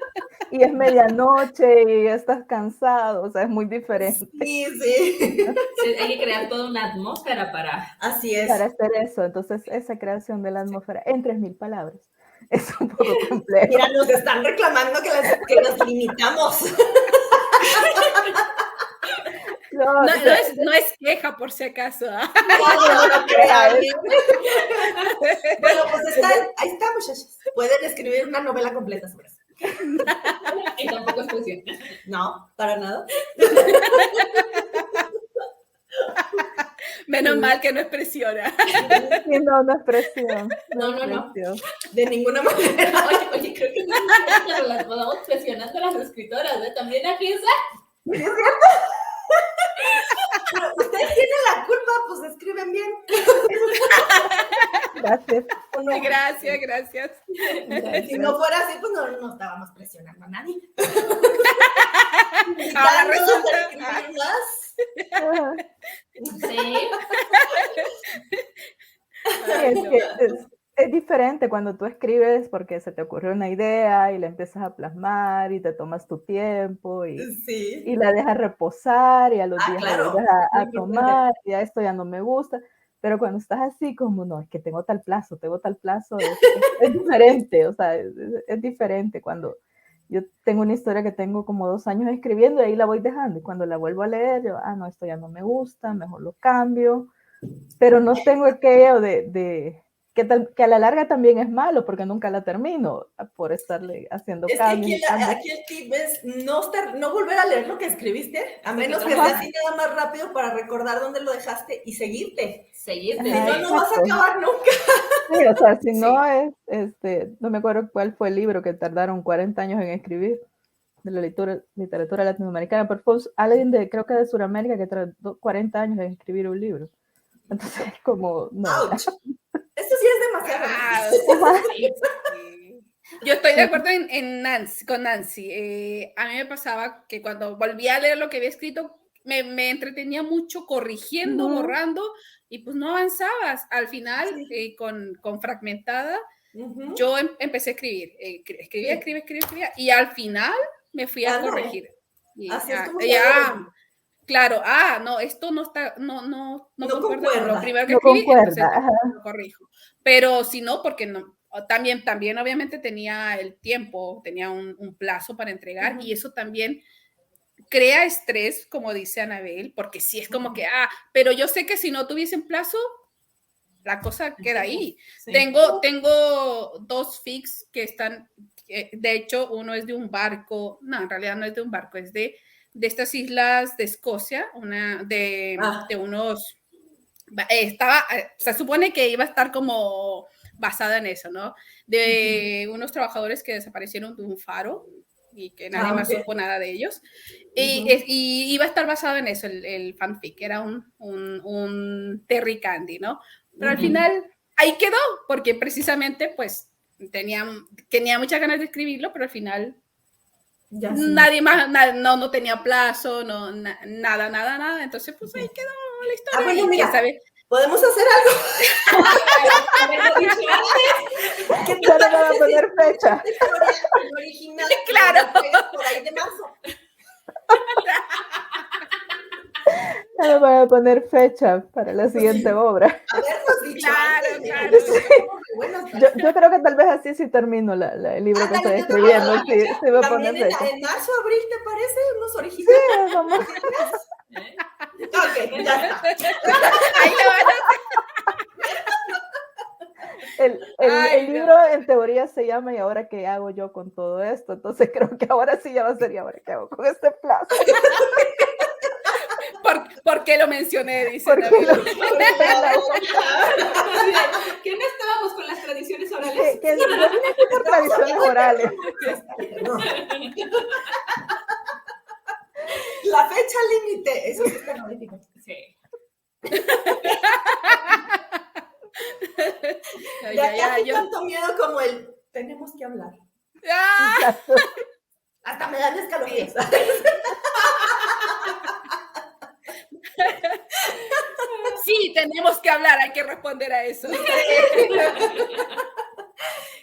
Y es medianoche y estás cansado, o sea, es muy diferente. Sí. Hay que crear toda una atmósfera para... Así es. Para hacer eso, entonces esa creación de la atmósfera en 3,000 palabras es un poco complejo. Mira, nos están reclamando que nos limitamos. No es queja, por si acaso. No Bueno, pues ahí está, muchachos. Pueden escribir una novela completa sobre eso. Y tampoco es presión. No, para nada. Menos mal que no es presión. Sí, no es presión. No. De ninguna manera. Oye, creo que no las podamos presionando a las escritoras, ¿eh? También aquí está. ¿Es cierto? Pero ustedes tienen la culpa, pues escriben bien. Gracias. No? Gracias. Si no fuera así, pues no estábamos presionando a nadie. Ahora resulta más. Sí. Es diferente cuando tú escribes porque se te ocurre una idea y la empiezas a plasmar y te tomas tu tiempo y la dejas reposar y a los días la vuelves a tomar y a esto ya no me gusta. Pero cuando estás así como, no, es que tengo tal plazo, es diferente, o sea, es diferente cuando yo tengo una historia que tengo como 2 años escribiendo y ahí la voy dejando y cuando la vuelvo a leer, yo, no, esto ya no me gusta, mejor lo cambio, pero no tengo aquello de que a la larga también es malo porque nunca la termino por estarle haciendo cambios. Aquí el tip es no volver a leer lo que escribiste, a menos que sea así nada más rápido para recordar dónde lo dejaste y seguirte. Si no vas a acabar nunca. Sí, o sea, si no es, no me acuerdo cuál fue el libro que tardaron 40 años en escribir de la literatura latinoamericana, pero fue alguien creo que de Sudamérica que tardó 40 años en escribir un libro. Entonces, como, no. ¡Auch! Esto sí es demasiado. Sí. Yo estoy de acuerdo con Nancy. A mí me pasaba que cuando volvía a leer lo que había escrito, me entretenía mucho corrigiendo, borrando, y pues no avanzabas. Al final, con Fragmentada, yo empecé a escribir. Escribía, y al final me fui a corregir. Así es como claro, no, esto no está, no concuerda con lo primero que escribí, entonces lo corrijo. Pero si no, porque no, también obviamente tenía el tiempo, tenía un plazo para entregar, y eso también crea estrés, como dice Anabel, porque sí es como que, pero yo sé que si no tuviesen plazo, la cosa queda ahí. Sí. Tengo 2 fics que están, de hecho, uno es de un barco, no, en realidad no es de un barco, es de estas islas de Escocia, de unos, se supone que iba a estar como basada en eso, ¿no? De unos trabajadores que desaparecieron de un faro y que nadie más supo nada de ellos. Y iba a estar basado en eso, el fanfic, era un Terry Candy, ¿no? Pero al final ahí quedó, porque precisamente pues tenía muchas ganas de escribirlo, pero al final Ya sí. nadie más, no tenía plazo, nada, entonces pues ahí quedó la historia. Bueno, y mira, quién sabe. podemos hacer algo. Haberlo dicho antes. ¿Qué te Ya no me va a parece poner si fecha. esta historia en original Claro. la juegas por ahí de marzo? Ya no me voy a poner fecha para la siguiente obra. Habernos dicho Claro, antes, mira, claro. somos muy buenas para Yo creo que tal vez así sí termino el libro que estoy escribiendo. Sí, sí me pone también fecha. en marzo, abril, ¿te parece? Unos originales. Sí, vamos. Ok, ya está. Ahí lo van a Ay, El libro en teoría se llama ¿Y ahora qué hago yo con todo esto? Entonces creo que ahora sí ya va a ser ¿y ahora qué hago con este plazo? ¿Por qué lo mencioné? Dice Porque David. ¿Qué no estábamos con las tradiciones orales? que yo vine aquí por tradiciones orales. La fecha límite, eso sí está magnífico. Sí. Ya casi tanto miedo como el tenemos que hablar. ¡Ah! Exacto. Hasta me dan escalofríos. Sí, tenemos que hablar, hay que responder a eso.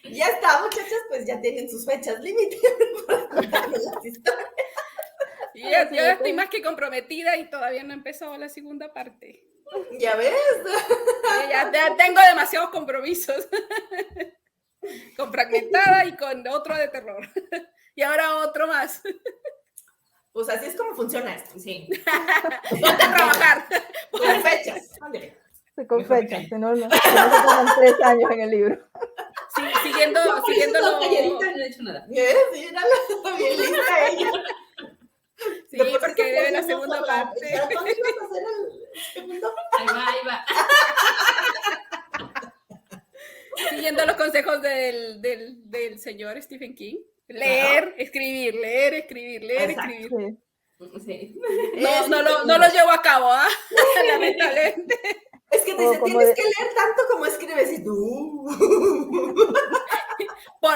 Ya está, muchachas, pues ya tienen sus fechas límite para contarme las historias. Y yo estoy más que comprometida y todavía no he empezado la segunda parte. ¿Ya ves? Ya tengo demasiados compromisos. Con Fragmentada y con otro de terror. Y ahora otro más. Pues así es como funciona esto. Sí. Ponte a trabajar. Con fechas. Ándale. Con fecha, si no se toman 3 años en el libro. Sí, siguiendo No he hecho nada. Sí, mírala, bien lista ella. Sí, Después porque se debe la pusimos segunda a hablar. parte. ¿Para cuándo ibas a hacer el segundo? Ahí va. Siguiendo los consejos del señor Stephen King. Leer, escribir, leer, escribir, leer, Exacto. escribir. Sí. Sí. No lo llevo a cabo, ¿ah? Lamentablemente. Es que te dice, tienes que leer tanto como escribes y tú.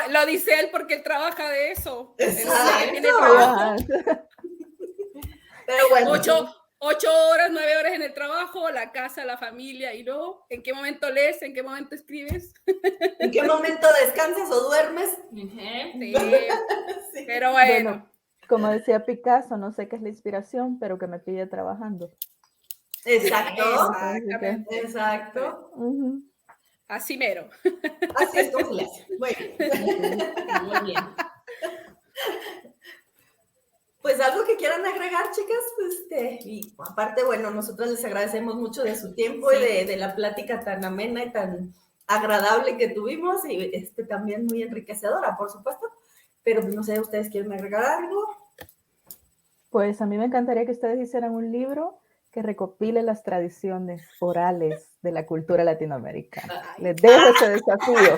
Lo dice él porque él trabaja de eso. Exacto. Él tiene trabajo. Pero bueno. 8 horas, 9 horas en el trabajo, la casa, la familia, y luego, ¿en qué momento lees? ¿En qué momento escribes? ¿En qué momento descansas o duermes? Sí, Sí. pero bueno. Como decía Picasso, no sé qué es la inspiración, pero que me pille trabajando. Exacto. Exactamente. Exacto. Uh-huh. Así mero. Así es como se le hace. Muy bien. Muy bien. Pues algo que quieran agregar, chicas, y aparte, bueno, nosotros les agradecemos mucho de su tiempo y de la plática tan amena y tan agradable que tuvimos y también muy enriquecedora, por supuesto, pero pues, no sé, ¿ustedes quieren agregar algo? Pues a mí me encantaría que ustedes hicieran un libro que recopile las tradiciones orales de la cultura latinoamericana. Les dejo ese desafío.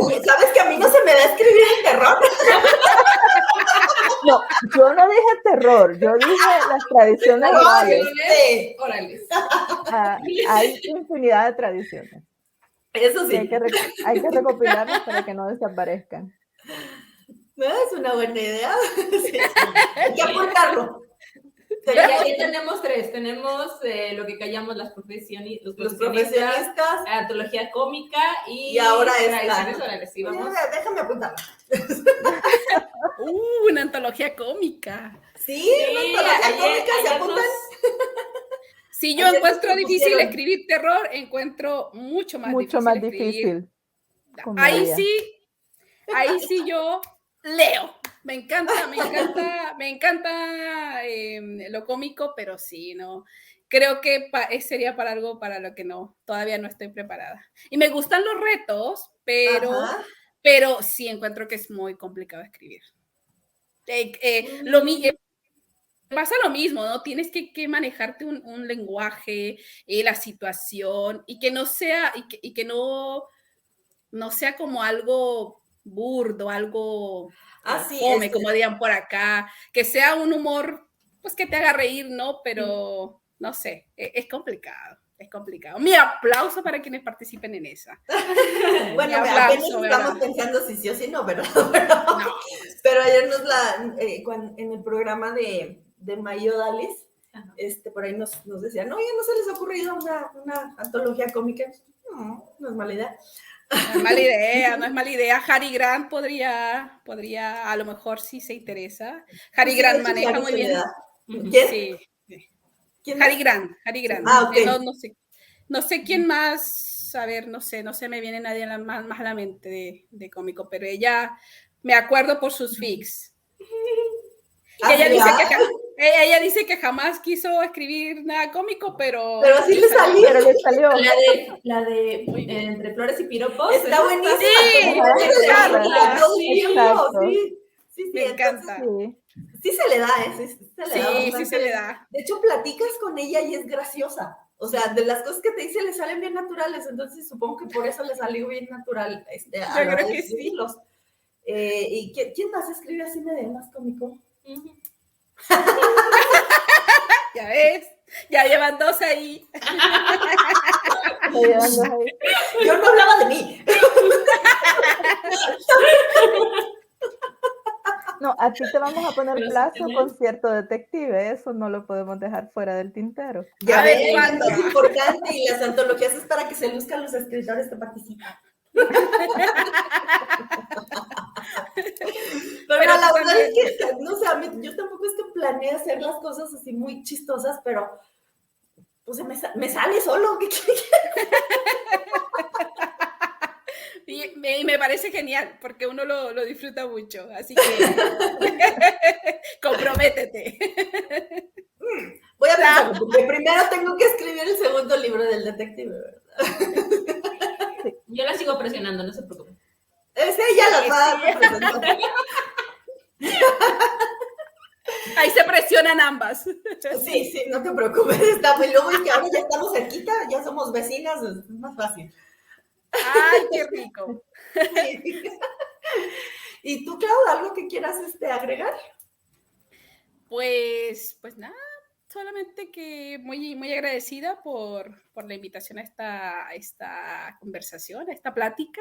Oye, ¿sabes que a mí no se me da escribir en terror? No, yo no dije terror, yo dije las tradiciones orales. Sí. Orales. Hay infinidad de tradiciones. Eso sí. Hay que recopilarlas para que no desaparezcan. Es una buena idea. Sí. Hay que apuntarlo. Y ahí tenemos 3. Tenemos lo que callamos los profesionistas, antología cómica y ahora tradiciones orales. Sí, vamos. Déjame apuntarlo. Una antología cómica. Sí, una antología cómica, ¿se apuntan? Si yo encuentro difícil escribir terror, encuentro mucho más difícil. Ahí sí yo leo. Me encanta lo cómico, pero sí, no. Creo que sería para algo para lo que todavía no estoy preparada. Y me gustan los retos, pero sí encuentro que es muy complicado escribir. Pasa lo mismo, ¿no? Tienes que manejarte un lenguaje, la situación, y que no sea, y que no sea como algo burdo, algo fome, como dirían por acá, que sea un humor, pues que te haga reír, ¿no? Pero, no sé, es complicado. es complicado. Mi aplauso para quienes participen en esa. Bueno, Mi apenas aplauso, estamos ¿verdad? pensando si sí o si no, ¿verdad? No. Pero ayer en el programa de Mayo Dalis, por ahí nos decían, no, ya no se les ha ocurrido una antología cómica. No es mala idea. No es mala idea, no es mala idea. Harry Grant podría, a lo mejor sí se interesa. Harry Pues Grant sí, maneja muy bien. ¿Quién? Sí. ¿Quién? Harry Grant. Ah, ok. No sé quién más, a ver, no sé me viene nadie más a la mente de cómico, pero ella, me acuerdo por sus fics. Y ella dice que jamás quiso escribir nada cómico, pero sí le salió. Pero le salió. La de Entre Flores y Piropos. Está buenísima. Sí, me encanta. Sí se le da, Sí se le da. De hecho, platicas con ella y es graciosa. O sea, de las cosas que te dice le salen bien naturales, entonces supongo que por eso le salió bien natural a la hora de escribirlos. Sí. ¿Y quién más escribe así medio más cómico? Ya ves, ya llevan 2 ahí. Yo no hablaba de mí. No, a ti te vamos a poner plazo con cierto detective, eso no lo podemos dejar fuera del tintero. Ya ves, es importante y las antologías es para que se luzcan los escritores que participan. Pero no, la verdad es que, no sé, yo tampoco es que planeé hacer las cosas así muy chistosas, pero pues me sale solo. ¿Qué quieres? Y me parece genial, porque uno lo disfruta mucho, así que comprométete. Voy a pensar, porque primero tengo que escribir el segundo libro del detective, ¿verdad? Yo la sigo presionando, no se preocupe. Ella las va a presentar. Ahí se presionan ambas. Sí, no te preocupes. Y luego es que ahora ya estamos cerquita, ya somos vecinas, es más fácil. ¡Ay, qué rico! Sí. ¿Y tú, Clau, algo que quieras agregar? Pues nada, solamente que muy agradecida por la invitación a esta conversación, a esta plática,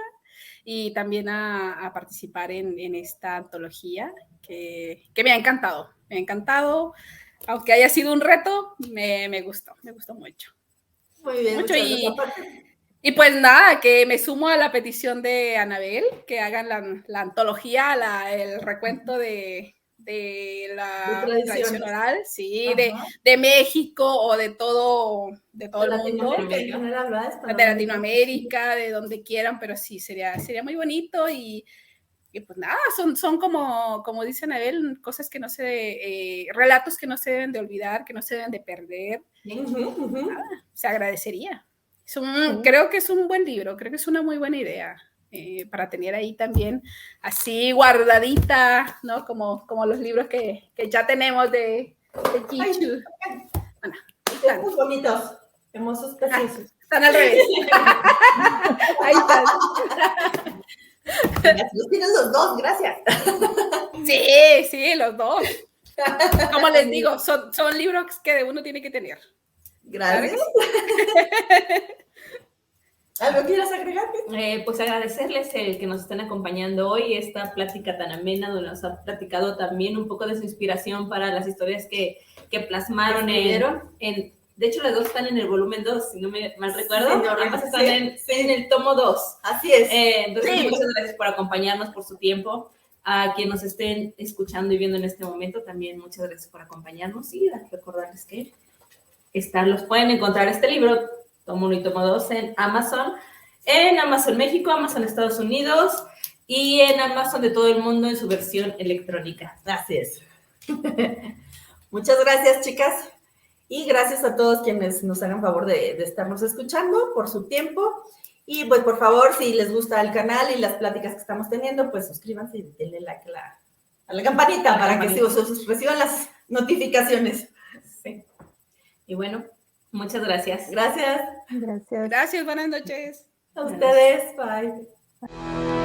y también a participar en esta antología que me ha encantado, aunque haya sido un reto, me gustó mucho. Muy bien, mucho. Y pues nada, que me sumo a la petición de Anabel, que hagan la antología, el recuento de la tradición oral, sí, de México o de todo el mundo, de Latinoamérica, de donde quieran, pero sí, sería muy bonito y pues nada, son como dice Anabel, cosas que no relatos que no se deben de olvidar, que no se deben de perder. Nada, se agradecería. Creo que es un buen libro, creo que es una muy buena idea para tener ahí también así guardadita, ¿no? Como los libros que ya tenemos de Jichu. Bueno, están muy bonitos, hermosos, preciosos. Están al revés. Ahí están. Los tienes los dos, gracias. Sí, los dos. Como les digo, son libros que uno tiene que tener. Gracias. ¿Algo quieras agregar? Pues agradecerles el que nos estén acompañando hoy, esta plática tan amena, donde nos ha platicado también un poco de su inspiración para las historias que plasmaron de hecho, las dos están en el volumen 2, si no me mal recuerdo. Sí, ambas están en el tomo 2. Así es. Entonces, muchas gracias por acompañarnos, por su tiempo. A quienes nos estén escuchando y viendo en este momento, también muchas gracias por acompañarnos y recordarles que los pueden encontrar este libro, tomo 1 y tomo 2, en Amazon México, Amazon Estados Unidos y en Amazon de todo el mundo en su versión electrónica. Así es. Muchas gracias, chicas. Y gracias a todos quienes nos hagan favor de estarnos escuchando, por su tiempo. Y pues, por favor, si les gusta el canal y las pláticas que estamos teniendo, pues suscríbanse y denle like a la campanita para que reciban las notificaciones. Sí. Y bueno, muchas gracias. Gracias. Gracias. Gracias, buenas noches. A ustedes, bye.